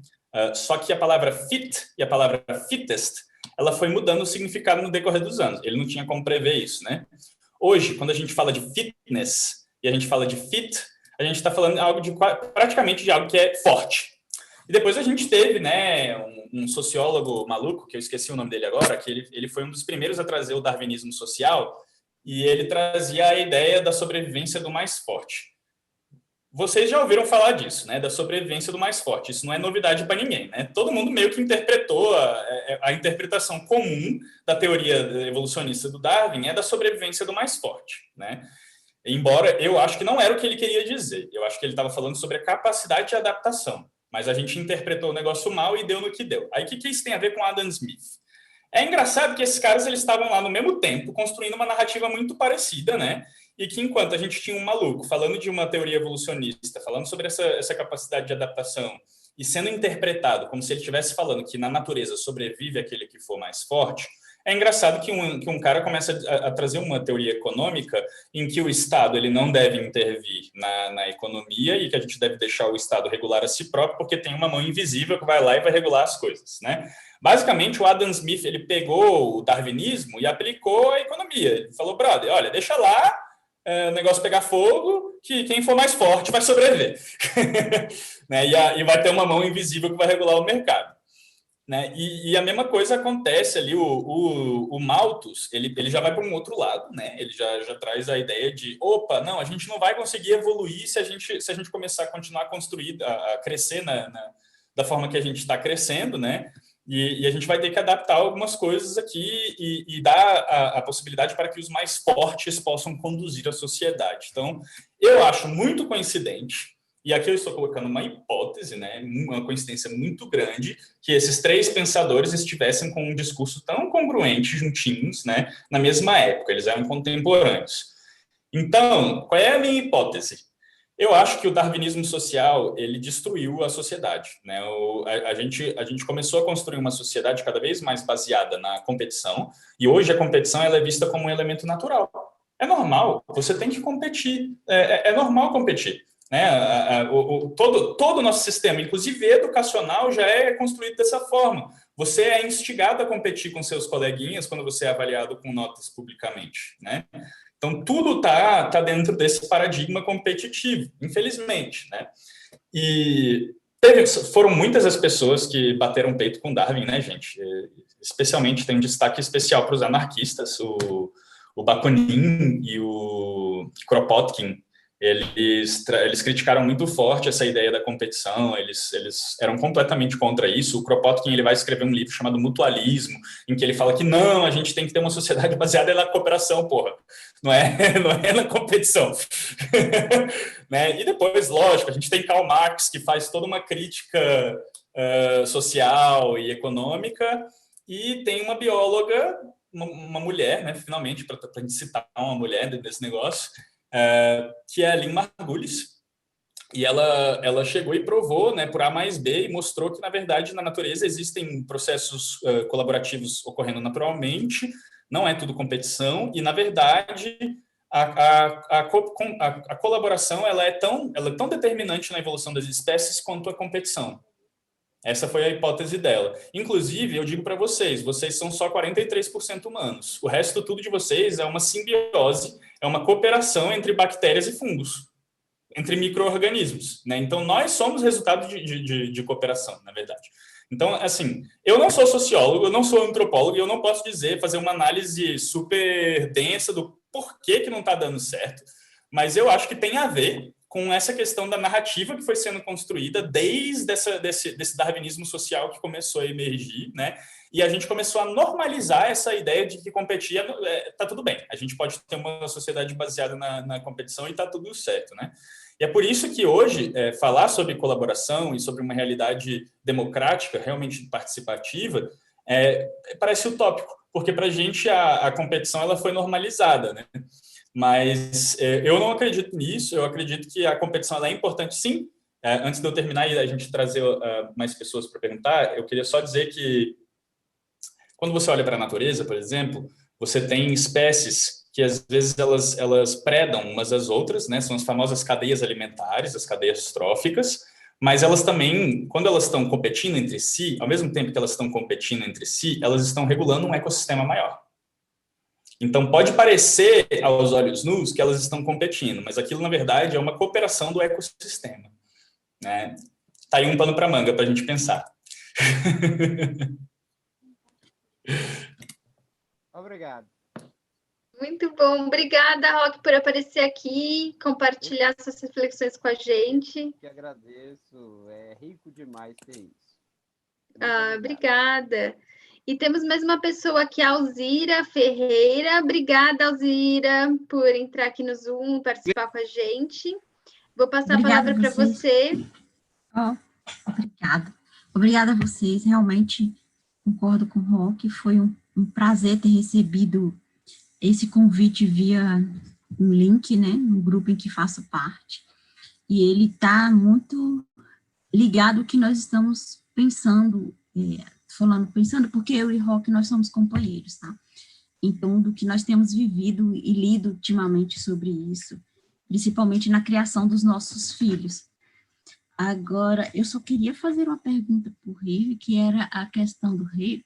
B: Só que a palavra fit e a palavra fittest, ela foi mudando o significado no decorrer dos anos. Ele não tinha como prever isso, né? Hoje, quando a gente fala de fitness e a gente fala de fit, a gente está falando praticamente de algo que é forte. E depois a gente teve, né, um sociólogo maluco, que eu esqueci o nome dele agora, que ele foi um dos primeiros a trazer o darwinismo social, e ele trazia a ideia da sobrevivência do mais forte. Vocês já ouviram falar disso, né, da sobrevivência do mais forte. Isso não é novidade para ninguém, né? Todo mundo meio que interpretou a interpretação comum da teoria evolucionista do Darwin é da sobrevivência do mais forte, né? Embora eu acho que não era o que ele queria dizer. Eu acho que ele estava falando sobre a capacidade de adaptação, mas a gente interpretou o negócio mal e deu no que deu. Aí o que isso tem a ver com Adam Smith? É engraçado que esses caras eles estavam lá no mesmo tempo construindo uma narrativa muito parecida, né? e que enquanto a gente tinha um maluco falando de uma teoria evolucionista, falando sobre essa capacidade de adaptação, e sendo interpretado como se ele estivesse falando que na natureza sobrevive aquele que for mais forte, é engraçado que um cara começa a trazer uma teoria econômica em que o Estado ele não deve intervir na economia e que a gente deve deixar o Estado regular a si próprio porque tem uma mão invisível que vai lá e vai regular as coisas, né? Basicamente, o Adam Smith ele pegou o darwinismo e aplicou à economia. Ele falou, brother, olha, deixa lá o negócio pegar fogo, que quem for mais forte vai sobreviver. Né? E vai ter uma mão invisível que vai regular o mercado. Né? E a mesma coisa acontece ali, o Malthus, ele já vai para um outro lado, né? Ele já traz a ideia de, opa, não, a gente não vai conseguir evoluir se a gente começar a continuar a construir, a crescer da forma que a gente está crescendo, né? E a gente vai ter que adaptar algumas coisas aqui e dar a possibilidade para que os mais fortes possam conduzir a sociedade. Então, eu acho muito coincidente, e aqui eu estou colocando uma hipótese, né, uma coincidência muito grande, que esses três pensadores estivessem com um discurso tão congruente, juntinhos, né, na mesma época, eles eram contemporâneos. Então, qual é a minha hipótese? Eu acho que o darwinismo social, ele destruiu a sociedade, né? A gente começou a construir uma sociedade cada vez mais baseada na competição, e hoje a competição ela é vista como um elemento natural. É normal, você tem que competir, é normal competir. Né? Todo o nosso sistema, inclusive educacional, já é construído dessa forma. Você é instigado a competir com seus coleguinhas quando você é avaliado com notas publicamente, né? Então, tudo está dentro desse paradigma competitivo, infelizmente, né? E foram muitas as pessoas que bateram peito com Darwin, né, gente? Especialmente, tem um destaque especial para os anarquistas, o Bakunin e o Kropotkin. Eles criticaram muito forte essa ideia da competição, eles eram completamente contra isso. O Kropotkin ele vai escrever um livro chamado Mutualismo, em que ele fala que não, a gente tem que ter uma sociedade baseada na cooperação, porra. Não é na competição. Né? E depois, lógico, a gente tem Karl Marx, que faz toda uma crítica social e econômica, e tem uma bióloga, uma mulher, né, finalmente, para a gente citar uma mulher desse negócio, que é a Lynn Margulis, e ela chegou e provou, né, por A mais B, e mostrou que, na verdade, na natureza existem processos colaborativos ocorrendo naturalmente, não é tudo competição, e, na verdade, a colaboração ela é tão determinante na evolução das espécies quanto a competição. Essa foi a hipótese dela. Inclusive, eu digo para vocês são só 43% humanos. O resto tudo de vocês é uma simbiose, é uma cooperação entre bactérias e fungos, entre micro-organismos, né? Então, nós somos resultado de cooperação, na verdade. Então, assim, eu não sou sociólogo, eu não sou antropólogo, e eu não posso fazer uma análise super densa do porquê que não está dando certo, mas eu acho que tem a ver com essa questão da narrativa que foi sendo construída desde desse darwinismo social que começou a emergir, né? E a gente começou a normalizar essa ideia de que competir está tudo bem. A gente pode ter uma sociedade baseada na competição e está tudo certo, né? E é por isso que hoje falar sobre colaboração e sobre uma realidade democrática, realmente participativa, parece utópico, porque para a gente a competição ela foi normalizada, né? Mas eu não acredito nisso, eu acredito que a competição ela é importante, sim. Antes de eu terminar e a gente trazer mais pessoas para perguntar, eu queria só dizer que quando você olha para a natureza, por exemplo, você tem espécies que às vezes elas predam umas às outras, né? São as famosas cadeias alimentares, as cadeias tróficas, mas elas também, quando elas estão competindo entre si, ao mesmo tempo que elas estão competindo entre si, elas estão regulando um ecossistema maior. Então, pode parecer aos olhos nus que elas estão competindo, mas aquilo, na verdade, é uma cooperação do ecossistema. Né? Tá aí um pano para manga para a gente pensar.
C: Obrigado.
A: Muito bom. Obrigada, Roque, por aparecer aqui, compartilhar suas reflexões com a gente.
C: Que agradeço. É rico demais ter isso.
A: Obrigada. E temos mais uma pessoa aqui, a Alzira Ferreira. Obrigada, Alzira, por entrar aqui no Zoom, participar com a gente. Vou passar a palavra para você.
E: Obrigada. Obrigada a vocês. Realmente concordo com o Roque. Foi um prazer ter recebido esse convite via um link, né, no grupo em que faço parte, e ele está muito ligado ao que nós estamos pensando, pensando porque eu e Roque, nós somos companheiros, tá? Então, do que nós temos vivido e lido ultimamente sobre isso, principalmente na criação dos nossos filhos. Agora, eu só queria fazer uma pergunta para o Rive, que era a questão do Rive.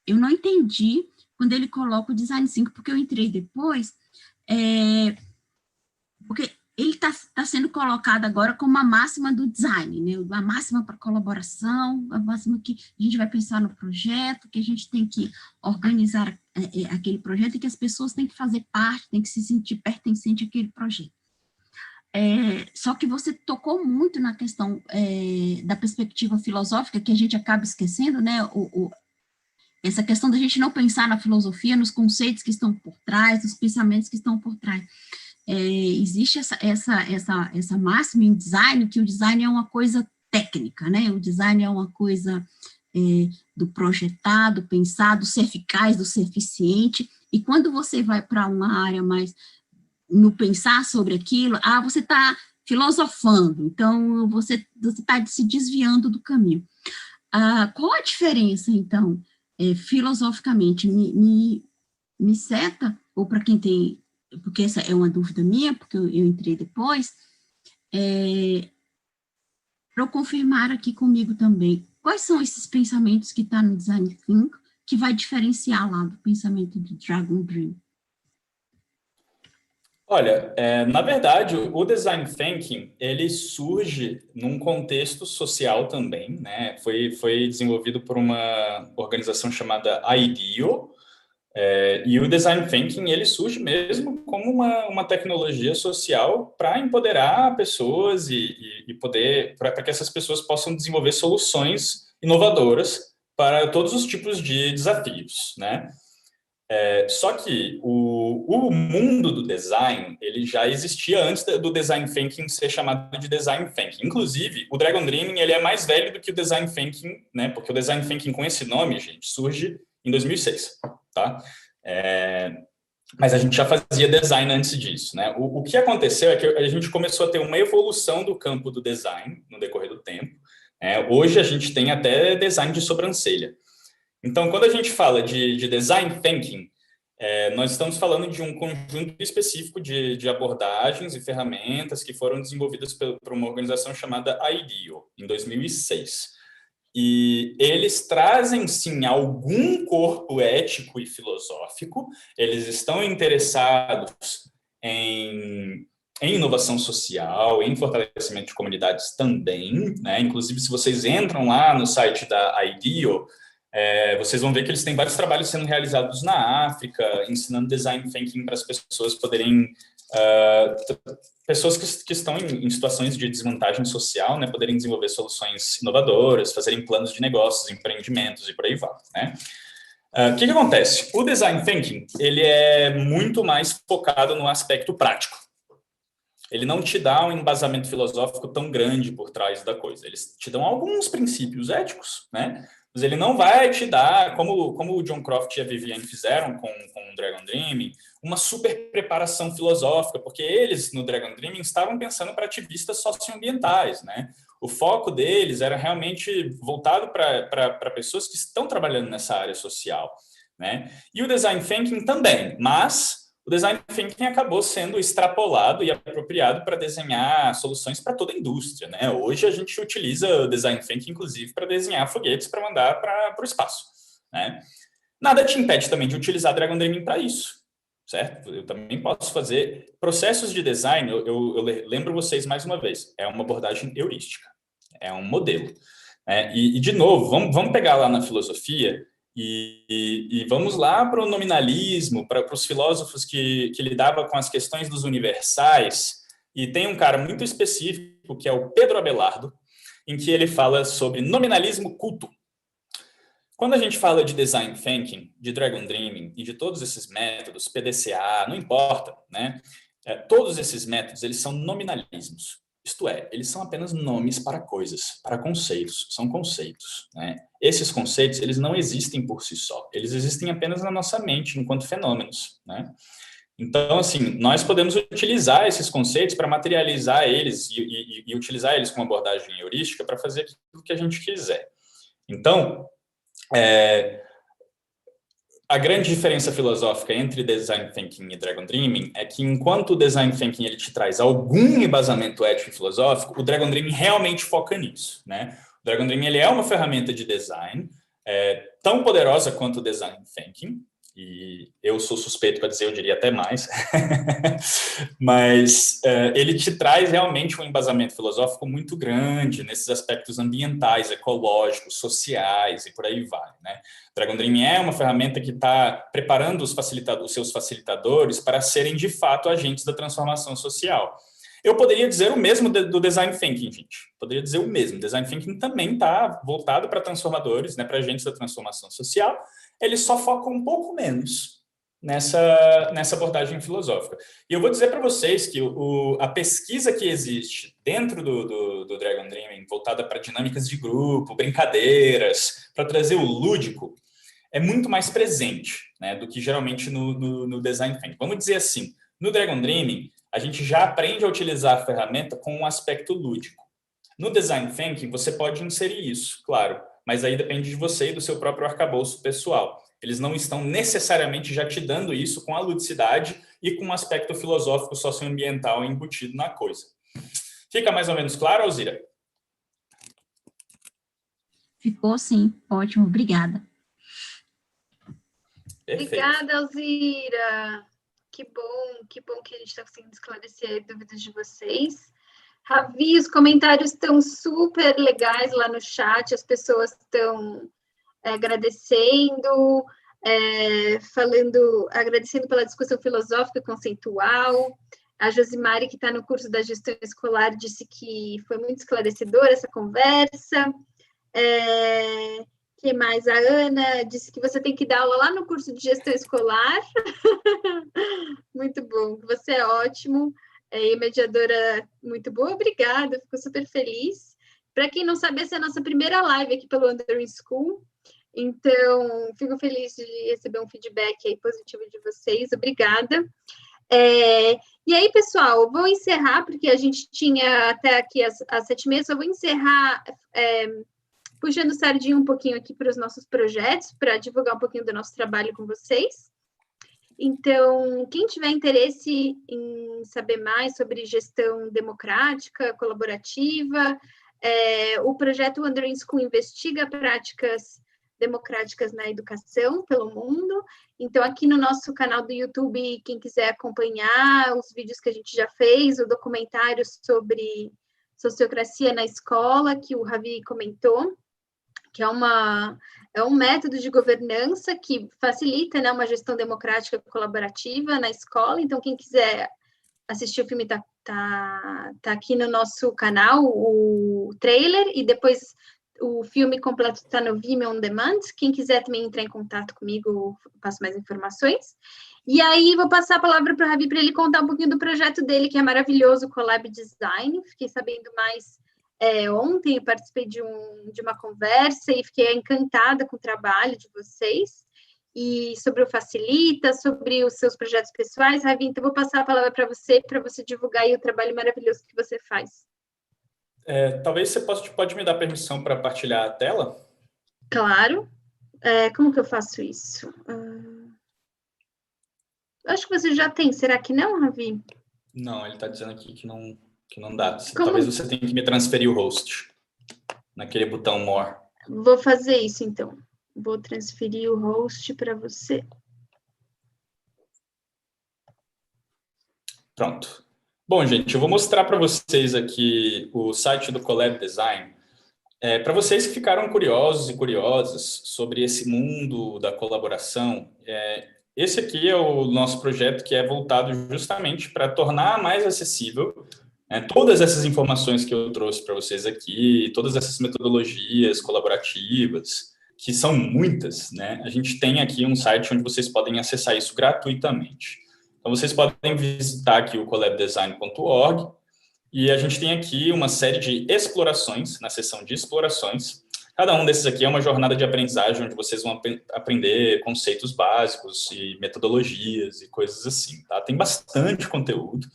E: Eu não entendi quando ele coloca o Design 5, porque eu entrei depois, porque ele está sendo colocado agora como a máxima do design, né? A máxima para colaboração, a máxima que a gente vai pensar no projeto, que a gente tem que organizar aquele projeto e que as pessoas têm que fazer parte, têm que se sentir pertencente àquele projeto. Só que você tocou muito na questão da perspectiva filosófica, que a gente acaba esquecendo, né? Essa questão da gente não pensar na filosofia, nos conceitos que estão por trás, nos pensamentos que estão por trás. Existe essa máxima em design, que o design é uma coisa técnica, né? O design é uma coisa do projetar, do pensar, do ser eficaz, do ser eficiente, e quando você vai para uma área mais no pensar sobre aquilo, você está filosofando, então você está se desviando do caminho. Qual a diferença, então, filosoficamente? Me seta, ou para quem tem, porque essa é uma dúvida minha, porque eu entrei depois, para eu confirmar aqui comigo também, quais são esses pensamentos que está no Design Thinking, que vai diferenciar lá do pensamento do Dragon Dream?
B: Olha, na verdade, o Design Thinking, ele surge num contexto social também, né? Foi desenvolvido por uma organização chamada IDEO, e o Design Thinking, ele surge mesmo como uma tecnologia social para empoderar pessoas e poder, para que essas pessoas possam desenvolver soluções inovadoras para todos os tipos de desafios, né? Só que o mundo do design, ele já existia antes do Design Thinking ser chamado de Design Thinking. Inclusive, o Dragon Dreaming, ele é mais velho do que o Design Thinking, né? Porque o Design Thinking com esse nome, gente, surge em 2006, tá? Mas a gente já fazia design antes disso, né? O que aconteceu é que a gente começou a ter uma evolução do campo do design no decorrer do tempo. Hoje a gente tem até design de sobrancelha. Então, quando a gente fala de design thinking, nós estamos falando de um conjunto específico de abordagens e ferramentas que foram desenvolvidas por uma organização chamada IDEO, em 2006. E eles trazem, sim, algum corpo ético e filosófico, eles estão interessados em inovação social, em fortalecimento de comunidades também, né? Inclusive, se vocês entram lá no site da IDEO, vocês vão ver que eles têm vários trabalhos sendo realizados na África, ensinando design thinking para as pessoas poderem, pessoas que estão em situações de desvantagem social, né, poderem desenvolver soluções inovadoras, fazerem planos de negócios, empreendimentos e por aí vai, né? O que acontece? O design thinking, ele é muito mais focado no aspecto prático. Ele não te dá um embasamento filosófico tão grande por trás da coisa. Eles te dão alguns princípios éticos, né? Mas ele não vai te dar, como o John Croft e a Viviane fizeram com o Dragon Dreaming, uma super preparação filosófica, porque eles, no Dragon Dreaming, estavam pensando para ativistas socioambientais, né? O foco deles era realmente voltado para pessoas que estão trabalhando nessa área social, né? E o Design Thinking também, mas o Design Thinking acabou sendo extrapolado e apropriado para desenhar soluções para toda a indústria, né? Hoje a gente utiliza o Design Thinking, inclusive, para desenhar foguetes para mandar para o espaço, né? Nada te impede também de utilizar Dragon Dreaming para isso, certo? Eu também posso fazer processos de design, eu lembro vocês mais uma vez, é uma abordagem heurística, é um modelo, né? E de novo, vamos pegar lá na filosofia e vamos lá para o nominalismo, para os filósofos que lidavam com as questões dos universais, e tem um cara muito específico, que é o Pedro Abelardo, em que ele fala sobre nominalismo culto. Quando a gente fala de design thinking, de Dragon Dreaming e de todos esses métodos, PDCA, não importa, né? Todos esses métodos, eles são nominalismos. Isto é, eles são apenas nomes para coisas, para conceitos, são conceitos, né? Esses conceitos, eles não existem por si só, eles existem apenas na nossa mente, enquanto fenômenos, né? Então, assim, nós podemos utilizar esses conceitos para materializar eles e utilizar eles com uma abordagem heurística para fazer aquilo que a gente quiser. Então, a grande diferença filosófica entre Design Thinking e Dragon Dreaming é que, enquanto o Design Thinking ele te traz algum embasamento ético e filosófico, o Dragon Dreaming realmente foca nisso, né? O Dragon Dreaming ele é uma ferramenta de design tão poderosa quanto o Design Thinking, e eu sou suspeito para dizer, eu diria até mais, mas ele te traz realmente um embasamento filosófico muito grande nesses aspectos ambientais, ecológicos, sociais e por aí vai, né? Dragon Dreaming é uma ferramenta que está preparando os seus facilitadores para serem, de fato, agentes da transformação social. Eu poderia dizer o mesmo do Design Thinking, gente. Poderia dizer o mesmo. Design Thinking também está voltado para transformadores, né, para agentes da transformação social. Ele só foca um pouco menos nessa abordagem filosófica. E eu vou dizer para vocês que a pesquisa que existe dentro do Dragon Dreaming, voltada para dinâmicas de grupo, brincadeiras, para trazer o lúdico, é muito mais presente, né, do que geralmente no Design Thinking. Vamos dizer assim, no Dragon Dreaming, a gente já aprende a utilizar a ferramenta com um aspecto lúdico. No Design Thinking, você pode inserir isso, claro, mas aí depende de você e do seu próprio arcabouço pessoal. Eles não estão necessariamente já te dando isso com a ludicidade e com um aspecto filosófico socioambiental embutido na coisa. Fica mais ou menos claro, Alzira?
E: Ficou sim, ótimo, obrigada.
B: Perfeito.
A: Obrigada, Alzira. Que bom que a gente está conseguindo esclarecer dúvidas de vocês. Ravi, os comentários estão super legais lá no chat, as pessoas estão agradecendo, agradecendo pela discussão filosófica e conceitual. A Josimari, que está no curso da gestão escolar, disse que foi muito esclarecedora essa conversa. Que mais? A Ana disse que você tem que dar aula lá no curso de gestão escolar. Muito bom, você é ótimo. E mediadora muito boa, obrigada, fico super feliz. Para quem não sabe, essa é a nossa primeira live aqui pelo Wandering School, então fico feliz de receber um feedback aí positivo de vocês, obrigada. E aí, pessoal, vou encerrar, porque a gente tinha até aqui às 7h30, eu vou encerrar puxando sardinha um pouquinho aqui para os nossos projetos, para divulgar um pouquinho do nosso trabalho com vocês. Então, quem tiver interesse em saber mais sobre gestão democrática, colaborativa, o projeto Wandering School investiga práticas democráticas na educação pelo mundo. Então, aqui no nosso canal do YouTube, quem quiser acompanhar os vídeos que a gente já fez, o documentário sobre sociocracia na escola, que o Ravi comentou, que é um método de governança que facilita, né, uma gestão democrática colaborativa na escola. Então, quem quiser assistir o filme tá aqui no nosso canal, o trailer, e depois o filme completo está no Vimeo On Demand. Quem quiser também entrar em contato comigo, eu passo mais informações. E aí, vou passar a palavra para o Ravi para ele contar um pouquinho do projeto dele, que é maravilhoso, o Collab Design. Fiquei sabendo mais ontem, eu participei de uma conversa e fiquei encantada com o trabalho de vocês, e sobre o Facilita, sobre os seus projetos pessoais. Ravi, então vou passar a palavra para você divulgar aí o trabalho maravilhoso que você faz.
B: Talvez você pode me dar permissão para partilhar a tela?
A: Claro. Como que eu faço isso? Acho que você já tem, será que não, Ravi?
B: Não, ele está dizendo aqui que não dá. Talvez você tenha que me transferir o host, naquele botão More.
A: Vou fazer isso, então. Vou transferir o host para você.
B: Pronto. Bom, gente, eu vou mostrar para vocês aqui o site do Collab Design. Para vocês que ficaram curiosos e curiosas sobre esse mundo da colaboração, esse aqui é o nosso projeto, que é voltado justamente para tornar mais acessível todas essas informações que eu trouxe para vocês aqui, todas essas metodologias colaborativas, que são muitas, né? A gente tem aqui um site onde vocês podem acessar isso gratuitamente. Então, vocês podem visitar aqui o collabdesign.org, e a gente tem aqui uma série de explorações, na seção de explorações, Cada um desses aqui é uma jornada de aprendizagem, onde vocês vão aprender conceitos básicos e metodologias e coisas assim, tá? Tem bastante conteúdo.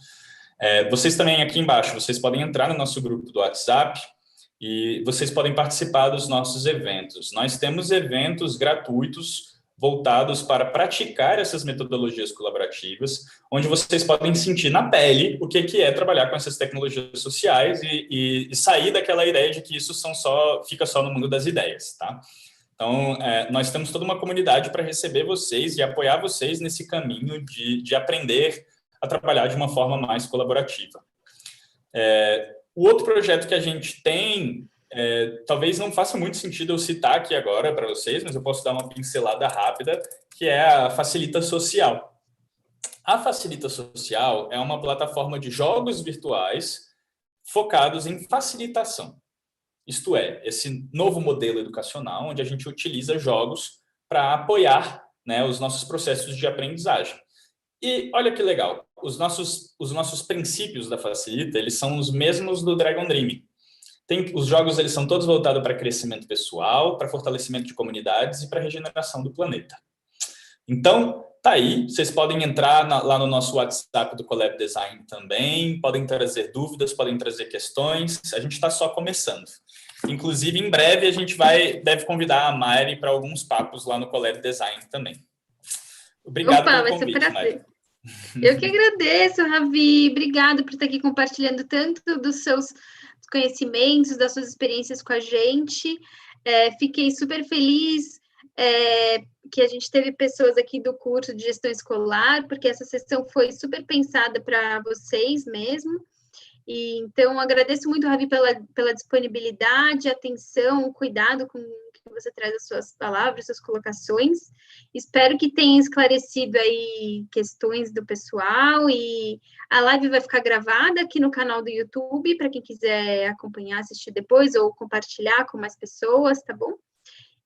B: Vocês também, aqui embaixo, vocês podem entrar no nosso grupo do WhatsApp e vocês podem participar dos nossos eventos. Nós temos eventos gratuitos voltados para praticar essas metodologias colaborativas, onde vocês podem sentir na pele o que é trabalhar com essas tecnologias sociais e sair daquela ideia de que isso fica só no mundo das ideias, tá? Então, nós temos toda uma comunidade para receber vocês e apoiar vocês nesse caminho de aprender a trabalhar de uma forma mais colaborativa. O outro projeto que a gente tem, talvez não faça muito sentido eu citar aqui agora para vocês, mas eu posso dar uma pincelada rápida, que é a Facilita Social. A Facilita Social é uma plataforma de jogos virtuais focados em facilitação. Isto é, esse novo modelo educacional, onde a gente utiliza jogos para apoiar, né, os nossos processos de aprendizagem. E olha que legal, os nossos princípios da Facilita, eles são os mesmos do Dragon Dream. Os jogos, eles são todos voltados para crescimento pessoal, para fortalecimento de comunidades e para regeneração do planeta. Então, tá aí, vocês podem entrar lá no nosso WhatsApp do Collab Design também, podem trazer dúvidas, podem trazer questões, a gente está só começando. Inclusive, em breve, a gente deve convidar a Mari para alguns papos lá no Collab Design também. Obrigado pelo convite, Mari.
A: Eu que agradeço, Ravi. Obrigada por estar aqui compartilhando tanto dos seus conhecimentos, das suas experiências com a gente. Fiquei super feliz que a gente teve pessoas aqui do curso de gestão escolar, porque essa sessão foi super pensada para vocês mesmo. E, então, agradeço muito, Ravi, pela disponibilidade, atenção, cuidado com que você traz as suas palavras, suas colocações. Espero que tenha esclarecido aí questões do pessoal, e a live vai ficar gravada aqui no canal do YouTube, para quem quiser acompanhar, assistir depois, ou compartilhar com mais pessoas, tá bom?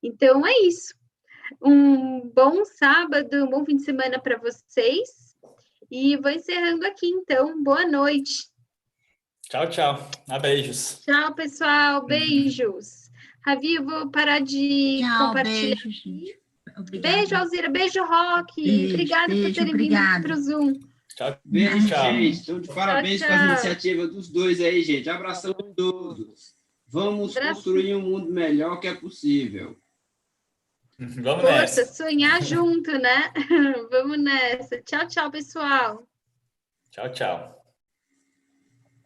A: Então, é isso. Um bom sábado, um bom fim de semana para vocês, e vou encerrando aqui, então. Boa noite.
B: Tchau, tchau. Beijos.
A: Tchau, pessoal. Beijos. Ravi, eu vou parar de compartilhar.
E: Beijo, gente.
A: Beijo, Alzira. Beijo, Roque. Obrigada por terem vindo para o Zoom.
B: Tchau.
D: Beijo,
B: Tchau.
D: gente. Então, de parabéns com as iniciativas dos dois aí, gente. Abração a todos. Vamos construir um mundo melhor que é possível.
B: Vamos
A: Força,
B: nessa.
A: sonhar junto, né? Vamos nessa. Tchau, tchau, pessoal.
B: Tchau, tchau.